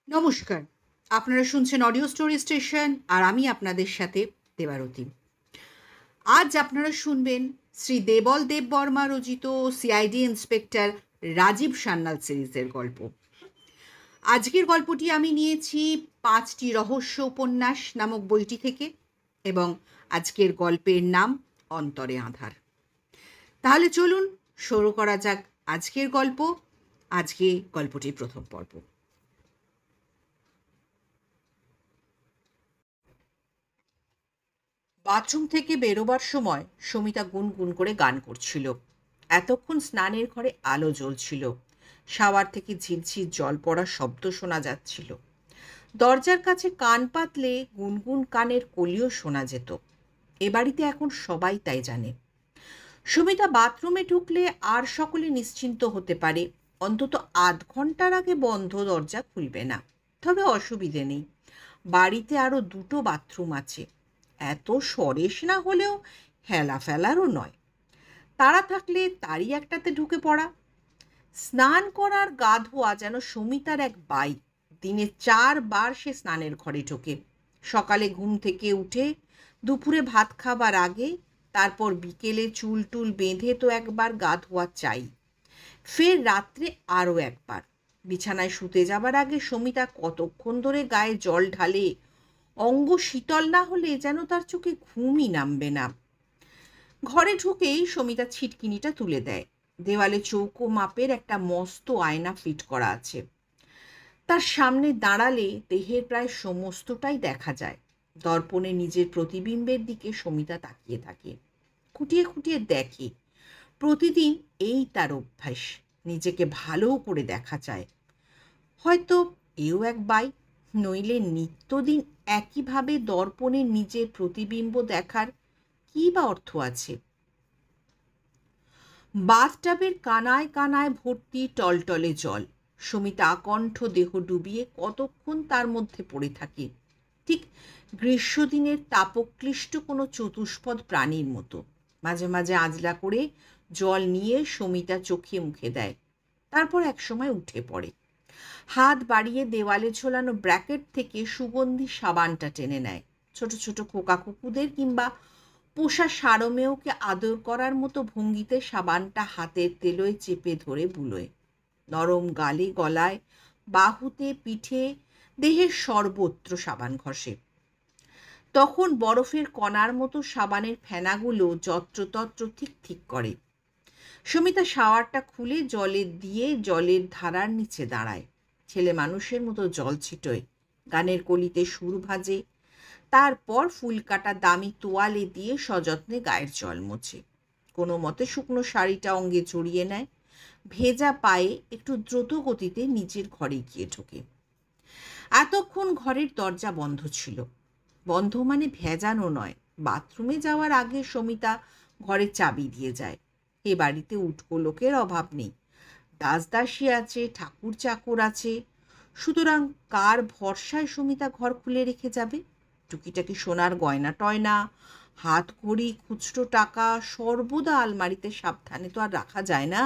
নমস্কার। আপনারা শুনছেন অডিও স্টোরি স্টেশন আর আমি আপনাদের সাথে দেবারতী। আজ আপনারা শুনবেন শ্রী দেবল দেববর্মা রচিত সিআইডি ইন্সপেক্টর রাজীব সান্যাল সিরিজের গল্প। আজকের গল্পটি আমি নিয়েছি ৫টি রহস্য উপন্যাস নামক বইটি থেকে এবং আজকের গল্পের নাম অন্তরে আঁধার। তাহলে চলুন শুরু করা যাক আজকের গল্প। আজকে গল্পটির প্রথম পর্ব। বাথরুম থেকে বেরোবার সময় সমিতা গুনগুন করে গান করছিল। এতক্ষণ স্নানের ঘরে আলো জ্বলছিল, শাওয়ার থেকে ঝিরঝির জল পড়ার শব্দ শোনা যাচ্ছিল। দরজার কাছে কান পাতলে গুনগুন কানের কলিও শোনা যেত। এ বাড়িতে এখন সবাই তাই জানে। সমিতা বাথরুমে ঢুকলে আর সকলে নিশ্চিন্ত হতে পারে, অন্তত আধ ঘন্টার আগে বন্ধ দরজা খুলবে না। তবে অসুবিধে নেই, বাড়িতে আরও দুটো বাথরুম আছে। এত সরেস না হলেও হেলা ফেলারও নয়। তারা থাকলে তারই একটাতে ঢুকে পড়া। স্নান করার গা ধোয়া যেন সমিতার এক বাই। দিনে 4 বার সে স্নানের ঘরে ঢোকে। সকালে ঘুম থেকে উঠে, দুপুরে ভাত খাবার আগে, তারপর বিকেলে চুল টুল বেঁধে তো একবার গা ধোয়া চাই। ফের রাত্রে আরও একবার। বিছানায় শুতে যাবার আগে সমিতা কতক্ষণ ধরে গায়ে জল ঢালে, অঙ্গ শীতল না হলে যেন তার চোখে ঘুমই নামবে না। ঘরে ঢুকেই সমিতা ছিটকিনিটা তুলে দেয়। দেওয়ালে চৌকো মাপের একটা মস্ত আয়না ফিট করা আছে। তার সামনে দাঁড়ালে দেহের প্রায় সমস্তটাই দেখা যায়। দর্পণে নিজের প্রতিবিম্বের দিকে সমিতা তাকিয়ে থাকে, খুঁটিয়ে খুঁটিয়ে দেখে। প্রতিদিন এই তার অভ্যাস, নিজেকে ভালো করে দেখা যায়। হয়তো এও এক বাই, নইলে নিত্যদিন একইভাবে দর্পণে নিজের প্রতিবিম্ব দেখার কী বা অর্থ আছে? বাথটাবের কানায় কানায় ভর্তি টলটলে জল। সমিতা আকণ্ঠ দেহ ডুবিয়ে কতক্ষণ তার মধ্যে পড়ে থাকে, ঠিক গ্রীষ্মদিনের তাপক্লিষ্ট কোনো চতুষ্পদ প্রাণীর মতো। মাঝে মাঝে আজলা করে জল নিয়ে সমিতা চোখে মুখে দেয়, তারপর একসময় উঠে পড়ে। হাত বাড়িয়ে দেওয়ালে ঝোলানো ব্র্যাকেট থেকে সুগন্ধি সাবানটা টেনে নেয়। ছোট ছোট খোকা কুকুদের কিংবা পোষা সারমেয়কে আদর করার মতো ভঙ্গিতে সাবানটা হাতের তেলোয় চেপে ধরে বুলোয়। নরম গালে, গলায়, বাহুতে, পিঠে, দেহের সর্বত্র সাবান ঘষে। তখন বরফের কণার মতো সাবানের ফেনাগুলো যত্রতত্র ঠিক ঠিক করে। সমিতা শাওয়ারটা খুলে জলে দিয়ে জলের ধারার নিচে দাঁড়ায়। ছেলে মানুষের মতো জল ছিটোয়, গানের কলিতে সুর ভাজে, তারপর ফুল কাটা দামি তোয়ালে দিয়ে সযত্নে গায়ের জল মোছে। কোনো মতে শুকনো শাড়িটা অঙ্গে জড়িয়ে নেয়, ভেজা পায়ে একটু দ্রুত গতিতে নিজের ঘরে গিয়ে ঢোকে। এতক্ষণ ঘরের দরজা বন্ধ ছিল। বন্ধ মানে ভেজানো নয়। বাথরুমে যাওয়ার আগে সমিতা ঘরে চাবি দিয়ে যায়। এ বাড়িতে উটকো লোকের অভাব নেই। দাসদাসী আছে, ঠাকুর চাকর আছে। সুতরাং কার ভরসায় সমিতা ঘর খুলে রেখে যাবে? টুকিটাকি সোনার গয়না টয়না, হাত ঘড়ি, খুচরো টাকা সর্বদা আলমারিতে সাবধানে তো আর রাখা যায় না।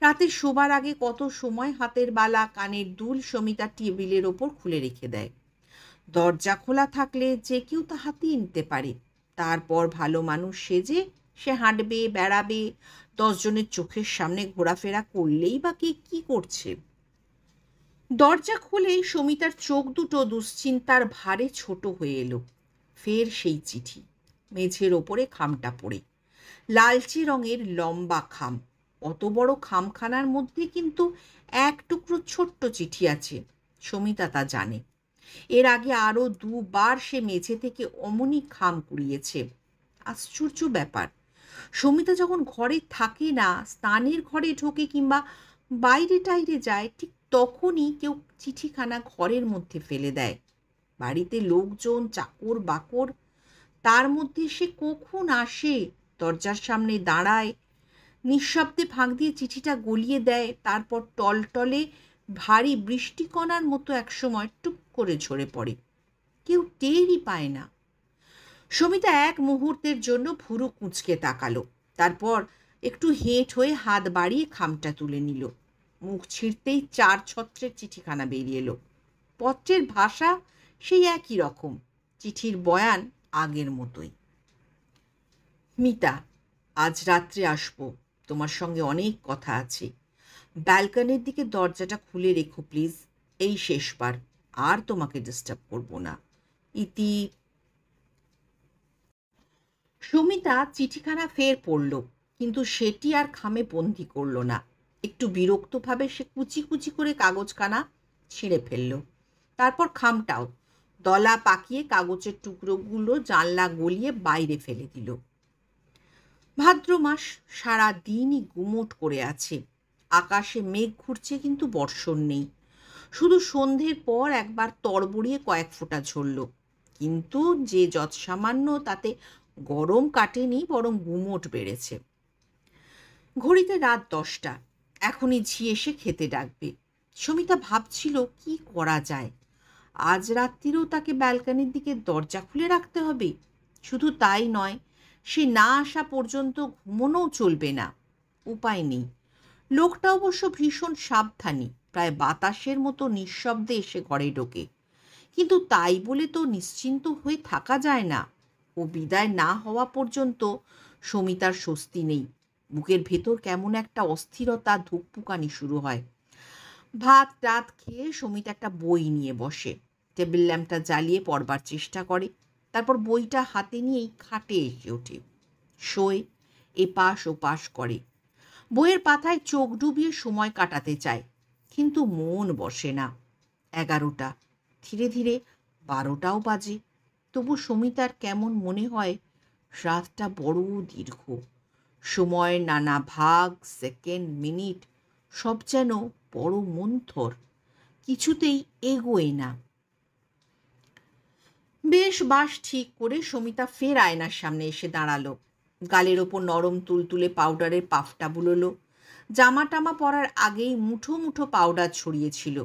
রাতে শোবার আগে কত সময় হাতের বালা, কানের দুল সমিতা টেবিলের ওপর খুলে রেখে দেয়। দরজা খোলা থাকলে যে কেউ তা হাতিয়ে নিতে পারে। তারপর ভালো মানুষ সেজে সে হাঁটবে, বেড়াবে। 10 জনের চোখের সামনে ঘোরাফেরা করলেই বা কে কী করছে? দরজা খুলেই সমিতার চোখ দুটো দুশ্চিন্তার ভারে ছোট হয়ে এলো। ফের সেই চিঠি, মেঝের ওপরে খামটা পড়ে। লালচে রঙের লম্বা খাম। অত বড় খামখানার মধ্যে কিন্তু এক টুকরো ছোট্ট চিঠি আছে। সমিতা তা জানে। এর আগে আরও 2 বার সে মেঝে থেকে অমনি খাম কুড়িয়েছে। আশ্চর্য ব্যাপার, সমিতা যখন ঘরে থাকে না, স্নানের ঘরে ঢোকে কিংবা বাইরে টাইরে যায়, ঠিক তখনই কেউ চিঠিখানা ঘরের মধ্যে ফেলে দেয়। বাড়িতে লোকজন, চাকর বাকর, তার মধ্যে সে কখন আসে, দরজার সামনে দাঁড়ায়, নিঃশব্দে ফাঁক দিয়ে চিঠিটা গলিয়ে দেয়, তারপর টলটলে ভারী বৃষ্টিকণার মতো একসময় টুপ করে ঝরে পড়ে। কেউ টেরই পায় না। সমিতা এক মুহূর্তের জন্য ভুরু কুঁচকে তাকালো, তারপর একটু হেঁট হয়ে হাত বাড়িয়ে খামটা তুলে নিল। মুখ ছিঁড়তেই 4 ছত্রের চিঠিখানা বেরিয়ে এলো। পত্রের ভাষা সেই একই রকম, চিঠির বয়ান আগের মতোই। মিতা, আজ রাত্রে আসবো, তোমার সঙ্গে অনেক কথা আছে। ব্যালকনির দিকে দরজাটা খুলে রেখো প্লিজ, এই শেষবার, আর তোমাকে ডিস্টার্ব করবো না। ইতি। সুমিতা চিঠিখানা ফের পড়ল, কিন্তু সেটি আর খামে বন্দি করল না। একটু বিরক্তভাবে সে কুচি কুচি করে কাগজখানা ছিঁড়ে ফেলল। তারপর খামটাও দলা পাকিয়ে কাগজের টুকরোগুলো জানলা গলিয়ে বাইরে ফেলে দিল। ভাদ্র মাস, সারা দিনই গুমোট করে আছে। আকাশে মেঘ ঘুরছে, কিন্তু বর্ষণ নেই। শুধু সন্ধ্যের পর একবার তড়বড়িয়ে কয়েক ফোঁটা ঝরল, কিন্তু যে যৎসামান্য, তাতে গরম কাটেনি, বরং গুমোট বেড়েছে। ঘড়িতে রাত 10টা। এখনই ঝি এসে খেতে ডাকবে। সমিতা ভাবছিল কি করা যায়। আজ রাত্রিরেও তাকে ব্যালকনির দিকে দরজা খুলে রাখতে হবে। শুধু তাই নয়, সে না আসা পর্যন্ত ঘুমোনোও চলবে না। উপায় নেই। লোকটা অবশ্য ভীষণ সাবধানী, প্রায় বাতাসের মতো নিঃশব্দে এসে ঘরে ঢোকে। কিন্তু তাই বলে তো নিশ্চিন্ত হয়ে থাকা যায় না। ও বিদায় না হওয়া পর্যন্ত সমিতার স্বস্তি নেই। বুকের ভেতর কেমন একটা অস্থিরতা, ধুকপুকানি শুরু হয়। ভাত টাত খেয়ে সমিতা একটা বই নিয়ে বসে। টেবিল ল্যাম্পটা জ্বালিয়ে পড়বার চেষ্টা করে। তারপর বইটা হাতে নিয়েই খাটে এসে ওঠে। শোয়, এপাশ ওপাশ করে। বইয়ের পাতায় চোখ ডুবিয়ে সময় কাটাতে চায়, কিন্তু মন বসে না। 11টা, ধীরে ধীরে 12টাও বাজে। তবু সমিতার কেমন মনে হয় রাতটা বড় দীর্ঘ। সময়ের নানা ভাগ, সেকেন্ড, মিনিট সব যেন বড় মন্থর, কিছুতেই এগোয় না। বেশ বাস ঠিক করে সমিতা ফের আয়নার সামনে এসে দাঁড়ালো। গালের ওপর নরম তুলতুলে পাউডারের পাফটা বুলোলো। জামা টামা পরার আগেই মুঠো মুঠো পাউডার ছড়িয়েছিল।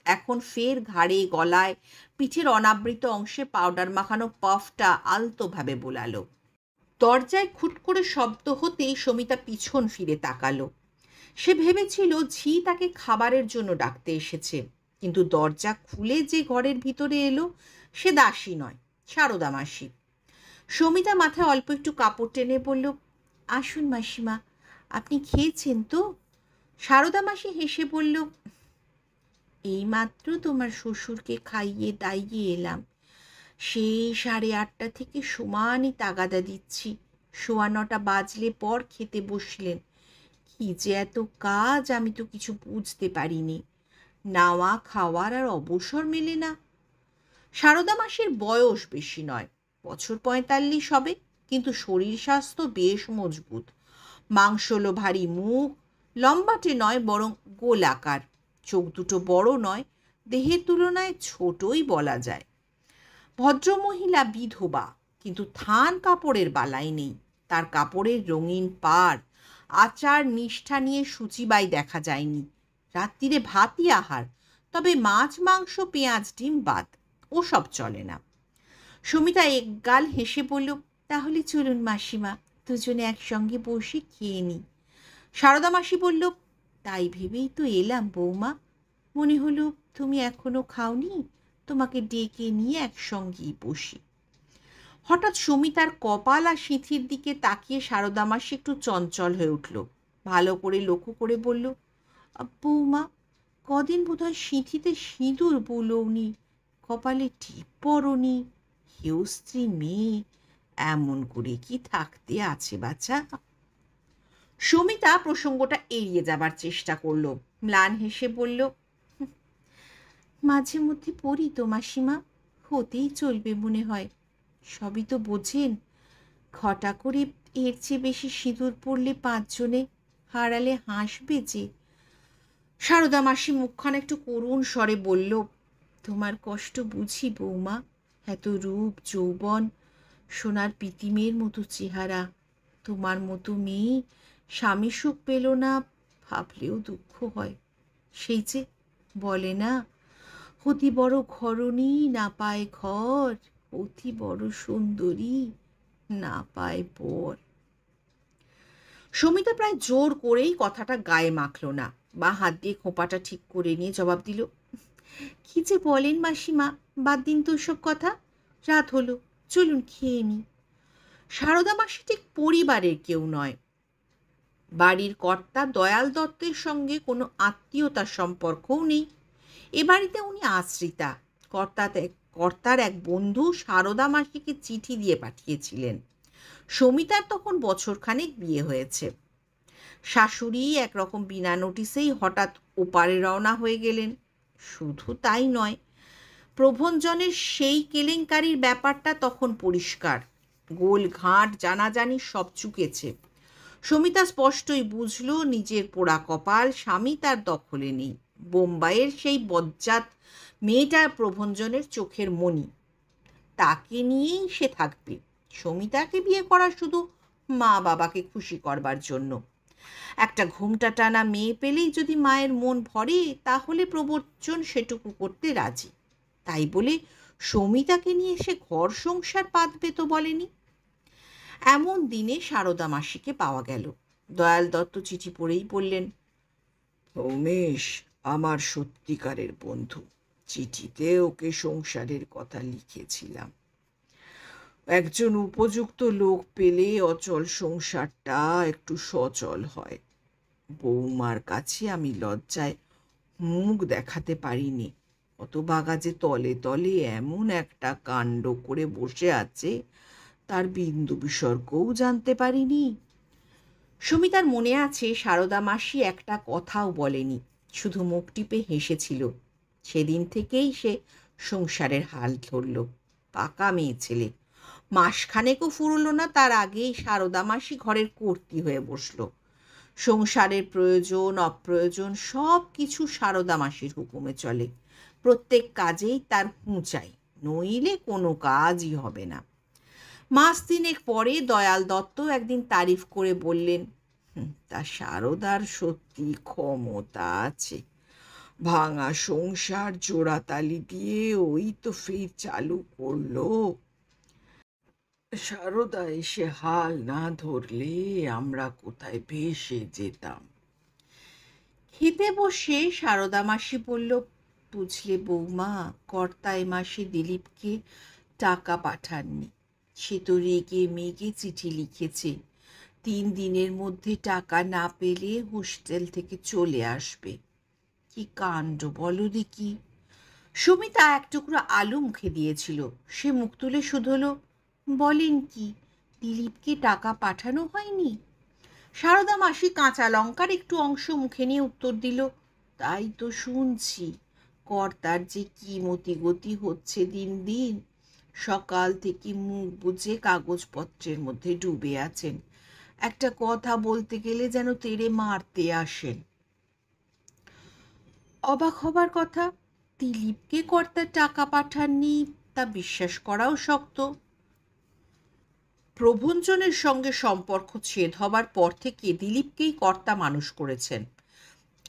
এখন ফের ঘাড়ে, গলায়, পিঠের অনাবৃত অংশে পাউডার মাখানো পাফটা আলতোভাবে বোলালো। দরজায় খুট করে শব্দ হতেই সমিতা পিছন ফিরে তাকালো। সে ভেবেছিল ঝি তাকে খাবারের জন্য ডাকতে এসেছে, কিন্তু দরজা খুলে যে ঘরের ভিতরে এলো সে দাসী নয়, সারদা মাসি। সমিতা মাথায় অল্প একটু কাপড় টেনে বলল, আসুন মাসিমা, আপনি খেয়েছেন তো? সারদা মাসি হেসে বলল, এইমাত্র তোমার শ্বশুরকে খাইয়ে দাইয়ে এলাম। সেই 8:30 থেকে সমানই তাগাদা দিচ্ছি। 9:15 বাজলে পর খেতে বসলেন। কি যে এত কাজ, আমি তো কিছু বুঝতে পারিনি। নাওয়া খাওয়ার আর অবসর মেলে না। সারদা মাসির বয়স বেশি নয়, বছর 45 হবে, কিন্তু শরীর স্বাস্থ্য বেশ মজবুত। মাংসলো ভারী মুখ, লম্বাটে নয় বরং গোলাকার। চোখ দুটো বড় নয়, দেহের তুলনায় ছোটই বলা যায়। ভদ্রমহিলা বিধবা, কিন্তু থান কাপড়ের বালাই নেই। তার কাপড়ের রঙিন পাড়, আচার নিষ্ঠা নিয়ে সূচিবাই দেখা যায়নি। রাত্রিরে ভাতই আহার, তবে মাছ মাংস পেঁয়াজ ডিম বাদ, ওসব চলে না। সমিতা একগাল হেসে বলল, তাহলে চলুন মাসিমা, দুজনে একসঙ্গে বসে খেয়ে নিই। সারদা মাসি বলল, তাই ভেবেই তো এলাম বৌমা, মনে হলো তুমি এখনো খাওনি, তোমাকে ডেকে নিয়ে একসঙ্গেই বসি। হঠাৎ সমিতার কপাল আর সিঁথির দিকে তাকিয়ে সারদা মাসি একটু চঞ্চল হয়ে উঠল। ভালো করে লক্ষ্য করে বলল, বৌমা, কদিন বোধহয় সিঁথিতে সিঁদুর বুলোনি, কপালে টিপ পরনি। হেউ স্ত্রী মেয়ে, এমন করে কি থাকতে আছে বাছা? সমিতা প্রসঙ্গটা এড়িয়ে যাবার চেষ্টা করলো। ম্লান হেসে বলল, মাঝে মধ্যে পড়ি তো মাসিমা, হতেই চলবে মনে হয়। সবই তো বোঝেন, ঘটা করে এর চেয়ে বেশি সিঁদুর পড়লে 5 জনে হারালে হাসবে যে। সারদা মাসি মুখখানা একটু করুণ স্বরে বলল, তোমার কষ্ট বুঝি বৌমা। এত রূপ যৌবন, সোনার পিতিমের মতো চেহারা, তোমার মতো মেয়ে স্বামী সুখ পেল না, ভাবলেও দুঃখ হয়। সেই যে বলে না, অতি বড় ঘরণী না পায় ঘর, অতি বড় সুন্দরী না পায় বর। সমিতা প্রায় জোর করেই কথাটা গায়ে মাখল না, বা হাত দিয়ে খোঁপাটা ঠিক করে নিয়ে জবাব দিল, কি যে বলেন মাসিমা, বাদ দিন তো সব কথা। রাত হলো, চলুন খেয়ে নি। সারদা মাসি ঠিক পরিবারের কেউ নয়। বাড়ির কর্তা দয়াল দত্তের সঙ্গে কোনো আত্মীয়তার সম্পর্কও নেই। এ বাড়িতে উনি আশ্রিতা। কর্তার এক বন্ধু সারদা মাসিকে চিঠি দিয়ে পাঠিয়েছিলেন। সমিতার তখন বছরখানেক বিয়ে হয়েছে। শাশুড়ি একরকম বিনা নোটিসেই হঠাৎ ওপারে রওনা হয়ে গেলেন। শুধু তাই নয়, প্রভঞ্জনের সেই কেলেঙ্কারির ব্যাপারটা তখন পরিষ্কার। গোল ঘাট জানাজানি সব চুকেছে। সমিতা স্পষ্টই বুঝল নিজের পোড়া কপাল স্বামী তার দখলে নেই। বোম্বাইয়ের সেই বজ্জাত মেয়েটা প্রভঞ্জনের চোখের মণি, তাকে নিয়েই সে থাকবে। সমিতাকে বিয়ে করা শুধু মা বাবাকে খুশি করবার জন্য। একটা ঘোমটা টানা মেয়ে পেলেই যদি মায়ের মন ভরে, তাহলে প্রবর্চন সেটুকু করতে রাজি। তাই বলে সমিতাকে নিয়ে সে ঘর সংসার পাতবে তো বলেনি। এমন দিনে সারদা মাসিকে পাওয়া গেল। দয়াল দত্ত চিঠি পড়েই বললেন, উমেশ আমার সত্যিকারের বন্ধু। চিঠিতে ওকে সংসারের কথা লিখেছিলাম। একজন উপযুক্ত লোক পেলে অচল সংসারটা একটু সচল হয়। বৌমার কাছে আমি লজ্জায় মুখ দেখাতে পারিনি। হতভাগা যে তলে তলে এমন একটা কাণ্ড করে বসে আছে, তার বিন্দু বিসর্গও জানতে পারিনি। সুমিতার মনে আছে সারদা মাসি একটা কথাও বলেনি, শুধু মুখ টিপে হেসেছিল। সেদিন থেকেই সে সংসারের হাল ধরল। পাকা মেয়ে ছেলে। মাসখানেকও ফুরল না তার আগেই সারদা মাসি ঘরের কর্ত্রী হয়ে বসল। সংসারের প্রয়োজন অপ্রয়োজন সব কিছু সারদা মাসির হুকুমে চলে। প্রত্যেক কাজেই তার হুঁ চাই, নইলে কোনো কাজই হবে না। মাস তিনেক পরে দয়াল দত্ত একদিন তারিফ করে বললেন, তা সারদার সত্যি ক্ষমতা আছে। ভাঙা সংসার জোড়াতালি দিয়ে ওই তো ফের চালু করলো। সারদা এসে হাল না ধরলে আমরা কোথায় ভেসে যেতাম। খেতে বসে সারদা মাসি বলল, বুঝলে বৌমা, কর্তা এ মাসে দিলীপকে টাকা পাঠাননি। সে তো রেগে মেগে চিঠি লিখেছে 3 দিনের মধ্যে টাকা না পেলে হোস্টেল থেকে চলে আসবে। কি কাণ্ড বলো দেখি। সুমিতা এক টুকরো আলু মুখে দিয়েছিল। সে মুখ তুলে শুধোলো, বলেন কি, দিলীপকে টাকা পাঠানো হয়নি? সারদা মাসি কাঁচা লঙ্কার একটু অংশ মুখে নিয়ে উত্তর দিল, তাই তো শুনছি। কর্তার যে কি মতিগতি হচ্ছে দিন দিন। সকাল থেকে মুখ বুজে কাগজপত্রের মধ্যে ডুবে আছেন। একটা কথা বলতে গেলে যেন তেড়ে মারতে আসেন। অবাক হবার কথা, দিলীপকে কর্তা টাকা পাঠাননি তা বিশ্বাস করাও শক্ত। প্রভঞ্জনের সঙ্গে সম্পর্ক ছেদ হবার পর থেকে দিলীপকেই কর্তা মানুষ করেছেন।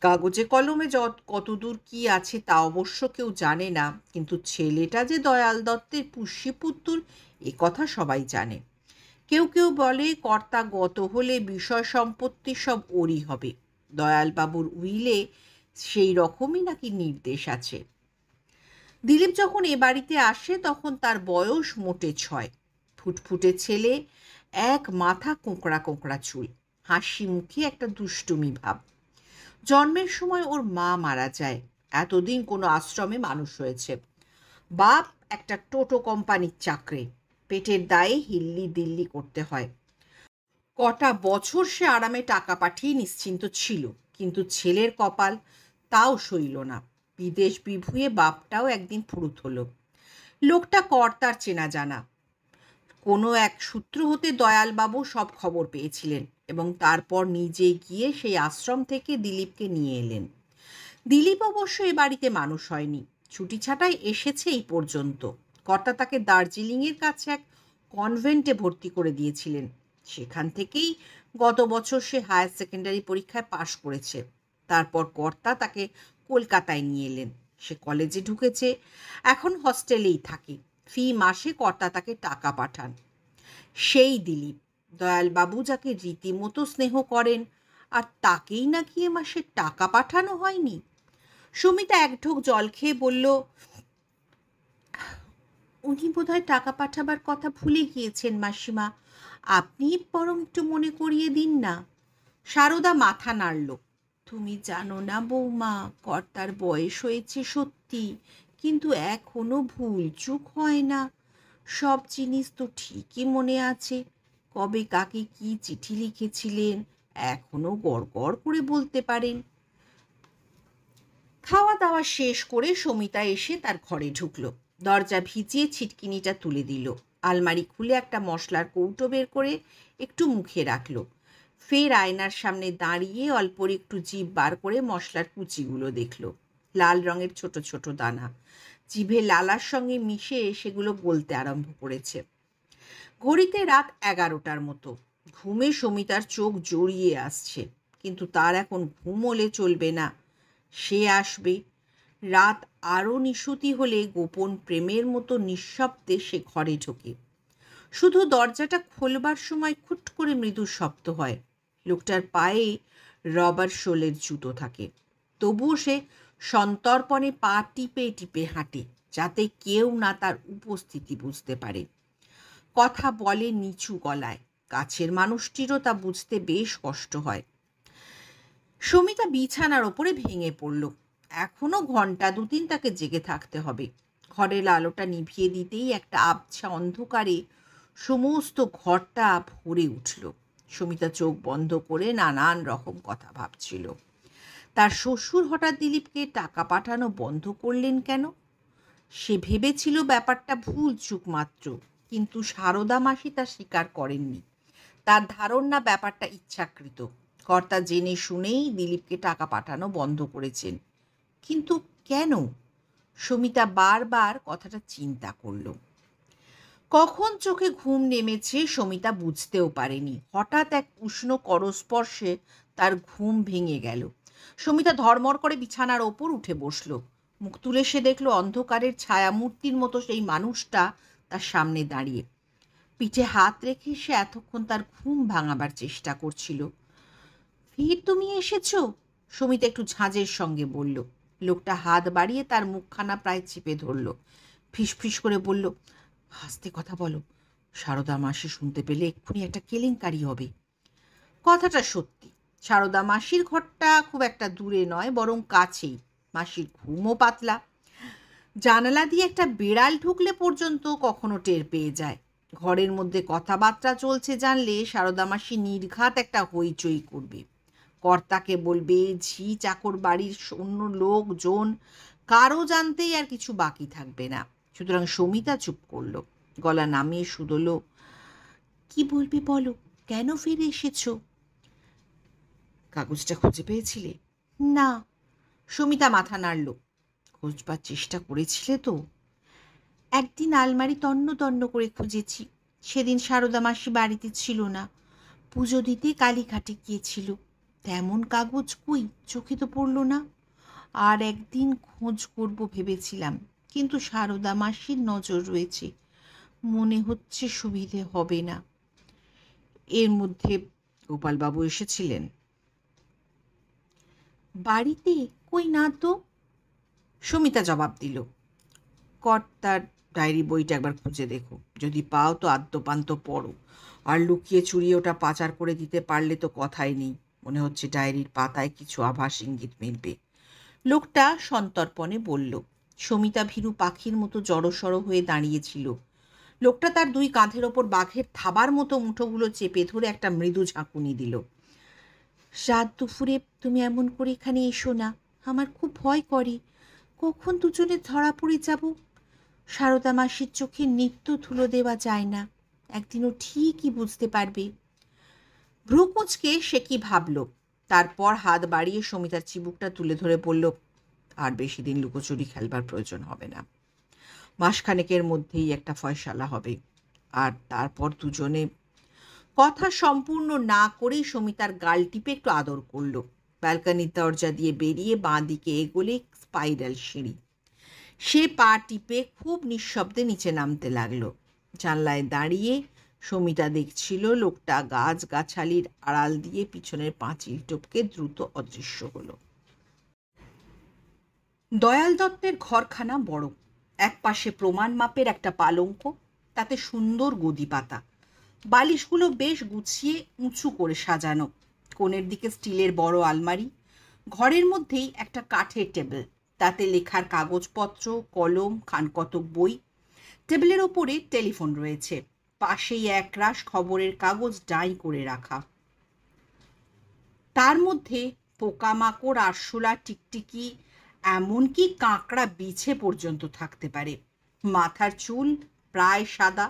কাগজে কলমে কতদূর কি আছে তা অবশ্য কেউ জানে না, কিন্তু ছেলেটা যে দয়াল দত্তের পুষ্যপুত্তুর এ কথা সবাই জানে। কেউ কেউ বলে কর্তা গত হলে বিষয় সম্পত্তি সব ওরই হবে। দয়ালবাবুর উইলে সেই রকমই নাকি নির্দেশ আছে। দিলীপ যখন এ বাড়িতে আসে তখন তার বয়স মোটে 6। ফুটফুটে ছেলে, এক মাথা কোঁকড়া কোঁকড়া চুল, হাসি মুখে একটা দুষ্টুমি ভাব। জন্মের সময় ওর মা মারা যায়। এতদিন কোনো আশ্রমে মানুষ হয়েছে। বাপ একটা টোটো কোম্পানির চাকরি, পেটের দায়ে হিল্লি দিল্লি করতে হয়। কটা বছর সে আরামে টাকা পাঠিয়ে নিশ্চিন্ত ছিল, কিন্তু ছেলের কপাল তাও সইল না। বিদেশ বিভুঁয়ে বাপটাও একদিন ফুরুত হলো। লোকটা কর্তার চেনা জানা। কোনো এক সূত্র হতে দয়ালবাবু সব খবর পেয়েছিলেন এবং তারপর নিজে গিয়ে সেই আশ্রম থেকে দিলীপকে নিয়ে এলেন। দিলীপ অবশ্য এ বাড়িতে মানুষ হয়নি, ছুটি ছাটায় এসেছে এই পর্যন্ত। কর্তা তাকে দার্জিলিংয়ের কাছে এক কনভেন্টে ভর্তি করে দিয়েছিলেন। সেখান থেকেই গত বছর সে হায়ার সেকেন্ডারি পরীক্ষায় পাশ করেছে। তারপর কর্তা তাকে কলকাতায় নিয়ে এলেন। সে কলেজে ঢুকেছে, এখন হস্টেলেই থাকে। ফি মাসে কর্তা তাকে টাকা পাঠান। সেই দিলীপ, দয়ালবাবু যাকে রীতিমতো স্নেহ করেন, আর তাকেই নাকি এ মাসে টাকা পাঠানো হয়নি। সুমিতা এক ঢোক জল খেয়ে বলল, উনি বোধহয় টাকা পাঠাবার কথা ভুলে গিয়েছেন মাসিমা, আপনি বরং একটু মনে করিয়ে দিন না। সারদা মাথা নাড়ল। তুমি জানো না বৌমা, কর্তার বয়স হয়েছে সত্যি, কিন্তু এখনো ভুল চুক হয় না। সব জিনিস তো ঠিকই মনে আছে। কবে কাকে কি চিঠি লিখেছিলেন এখনো গড় গড় করে বলতে পারেন। খাওয়া দাওয়া শেষ করে সমিতা এসে তার ঘরে ঢুকলো। দরজা ভিজিয়ে ছিটকিনিটা তুলে দিল। আলমারি খুলে একটা মশলার কৌটো বের করে একটু মুখে রাখলো। ফের আয়নার সামনে দাঁড়িয়ে অল্প একটু জিভ বার করে মশলার কুচিগুলো দেখলো। লাল রঙের ছোট ছোট দানা, জিভে লালার সঙ্গে মিশে সেগুলো গলতে আরম্ভ করেছে। ঘড়িতে রাত 11টার মতো। ঘুমে সমিতার চোখ জড়িয়ে আসছে, কিন্তু তার এখন ঘুমোলে চলবে না, সে আসবে। রাত আরও নিশুতি হলে গোপন প্রেমের মতো নিঃশব্দে সে ঘরে ঢোকে। শুধু দরজাটা খোলবার সময় খুট করে মৃদু শব্দ হয়। লোকটার পায়ে রবার শোলের জুতো থাকে, তবুও সে সন্তর্পণে পা টিপে টিপে হাঁটে, যাতে কেউ না তার উপস্থিতি বুঝতে পারে। কথা বলে নিচু গলায়, কাছের মানুষটিরও তা বুঝতে বেশ কষ্ট হয়। সমিতা বিছানার ওপরে ভেঙে পড়ল। এখনো ঘন্টা দুদিন তাকে জেগে থাকতে হবে। ঘরের আলোটা নিভিয়ে দিতেই একটা আবছা অন্ধকারে সমস্ত ঘরটা ভরে উঠল। সমিতা চোখ বন্ধ করে নানান রকম কথা ভাবছিল। তার শ্বশুর হঠাৎ দিলীপকে টাকা পাঠানো বন্ধ করলেন কেন? সে ভেবেছিল ব্যাপারটা ভুল চুক মাত্র, কিন্তু সারদা মাসি তা স্বীকার করেননি। তার ধারণা ব্যাপারটা ইচ্ছাকৃত। কর্তা জেনে শুনেই দিলীপকে টাকা পাঠানো বন্ধ করেছেন। কিন্তু কেন? সমিতা বারবার কথাটা চিন্তা করল। কখন চোখে ঘুম নেমেছে সমিতা বুঝতেও পারেনি। হঠাৎ এক উষ্ণ করস্পর্শে তার ঘুম ভেঙে গেল। সমিতা ধর্মর করে বিছানার ওপর উঠে বসল। মুখ তুলে সে দেখল অন্ধকারের ছায়ামূর্তির মতো সেই মানুষটা তার সামনে দাঁড়িয়ে। পিঠে হাত রেখে সে এতক্ষণ তার ঘুম ভাঙাবার চেষ্টা করছিল। ফির তুমি এসেছো? সমিতা একটু ঝাঁজের সঙ্গে বলল। লোকটা হাত বাড়িয়ে তার মুখখানা প্রায় চেপে ধরল। ফিসফিস করে বলল, আস্তে কথা বলো, সারদা মাসি শুনতে পেলে এক্ষুনি একটা কেলেঙ্কারি হবে। কথাটা সত্যি। সারদা মাসির ঘরটা খুব একটা দূরে নয়, বরং কাছেই। মাসির ঘুমও পাতলা। জানালা দিয়ে একটা বেড়াল ঢুকলে পর্যন্ত কখনো টের পেয়ে যায়। ঘরের মধ্যে কথাবার্তা চলছে জানলে সারদা মাসি নির্ঘাত একটা হইচই করবে। কর্তাকে বলবে, ঝি চাকর বাড়ির অন্য লোকজন, কারো জানতেই আর কিছু বাকি থাকবে না। সুতরাং সমিতা চুপ করল, গলা নামিয়ে শুধল, কি বলবে বলো, কেন ফিরে এসেছো? কাগজটা খুঁজে পেয়েছিলে? না। সমিতা মাথা নাড়ল। খোঁজবার চেষ্টা করেছিলে তো? একদিন আলমারি তন্ন তন্ন করে খুঁজেছি। সেদিন সারদা মাসি বাড়িতে ছিল না, পুজো দিতে কালীঘাটে গিয়েছিল। তেমন কাগজ কই, চোখে তো পড়ল না। আর একদিন খোঁজ করব ভেবেছিলাম, কিন্তু সারদা মাসির নজর রয়েছে, মনে হচ্ছে সুবিধে হবে না। এর মধ্যে গোপালবাবু এসেছিলেন বাড়িতে? কই না তো। সমিতা জবাব দিল, কর্তার ডায়েরি বইটা একবার খুঁজে দেখো, যদি পাও তো আদ্যপান্ত পড়ো। আর লুকিয়ে চুরিয়ে ওটা পাচার করে দিতে পারলে তো কথাই নেই। মনে হচ্ছে ডায়েরির পাতায় কিছু আভাস ইঙ্গিত মিলবে। লোকটা সন্তর্পণে বলল। সমিতা ভীরু পাখির মতো জড়সড় হয়ে দাঁড়িয়েছিল। লোকটা তার দুই কাঁধের ওপর বাঘের থাবার মতো মুঠোগুলো চেপে ধরে একটা মৃদু ঝাঁকুনি দিল। রাত দুপুরে তুমি এমন করে এখানে এসো না, আমার খুব ভয় করে। কখন দুজনে ধরা পড়ে যাব। সারদা মাসির চোখে নিত্য ধুলো দেওয়া যায় না, একদিনও ঠিকই বুঝতে পারবে। ভ্রু কুঁচকে সে কি ভাবল, তারপর হাত বাড়িয়ে সমিতার চিবুকটা তুলে ধরে বলল, আর বেশি দিন লুকোচুরি খেলবার প্রয়োজন হবে না। মাসখানেকের মধ্যেই একটা ফয়সালা হবে, আর তারপর দুজনে। কথা সম্পূর্ণ না করেই সমিতার গাল টিপে একটু আদর করল। ব্যালকনির দরজা দিয়ে বেরিয়ে বাঁ দিকে এগোলে স্পাইরাল সিঁড়ি। সে পা টিপে খুব নিঃশব্দে নিচে নামতে লাগলো। জানলায় দাঁড়িয়ে সমিতা দেখছিল লোকটা গাছগাছালির আড়াল দিয়ে পিছনের পাঁচিল টপকে দ্রুত অদৃশ্য হলো। দয়াল দত্তের ঘরখানা বড়। এক পাশে প্রমাণ মাপের একটা পালঙ্ক, তাতে সুন্দর গদি পাতা, বালিশগুলো বেশ গুছিয়ে উঁচু করে সাজানো। কোণের দিকে স্টিলের বড় আলমারি, ঘরের মধ্যেই একটা কাঠের টেবিল, তাতে লেখার কাগজপত্র, কলম, খানকতক বই। টেবিলের ওপরে টেলিফোন রয়েছে, পাশেই একরাশ খবরের কাগজ ডাঁই করে রাখা। তার মধ্যে পোকামাকড়, আরশোলা, টিকটিকি, এমনকি কাঁকড়া বিছে পর্যন্ত থাকতে পারে। মাথার চুল প্রায় সাদা,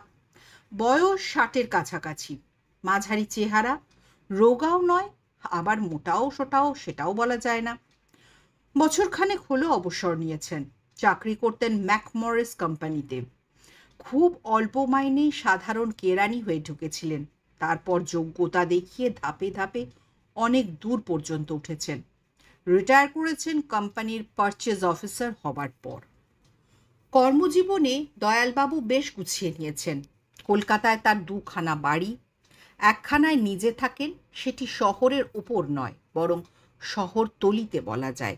বয়স 60-এর কাছাকাছি, মাঝারি চেহারা, রোগাও নয় আবার মোটাও সোটাও সেটাও বলা যায় না। বছরখানেক হলো অবসর নিয়েছেন। চাকরি করতেন ম্যাকমরিস কোম্পানিতে। খুব অল্প মাইনেই সাধারণ কেরানি হয়ে ঢুকেছিলেন, তারপর যোগ্যতা দেখিয়ে ধাপে ধাপে অনেক দূর পর্যন্ত উঠেছেন। রিটায়ার করেছেন কোম্পানির পারচেজ অফিসার হবার পর। কর্মজীবনে দয়ালবাবু বেশ গুছিয়ে নিয়েছেন। কলকাতায় তার দুখানা বাড়ি। একখানায় নিজে থাকেন, সেটি শহরের ওপর নয়, বরং শহরতলিতে বলা যায়।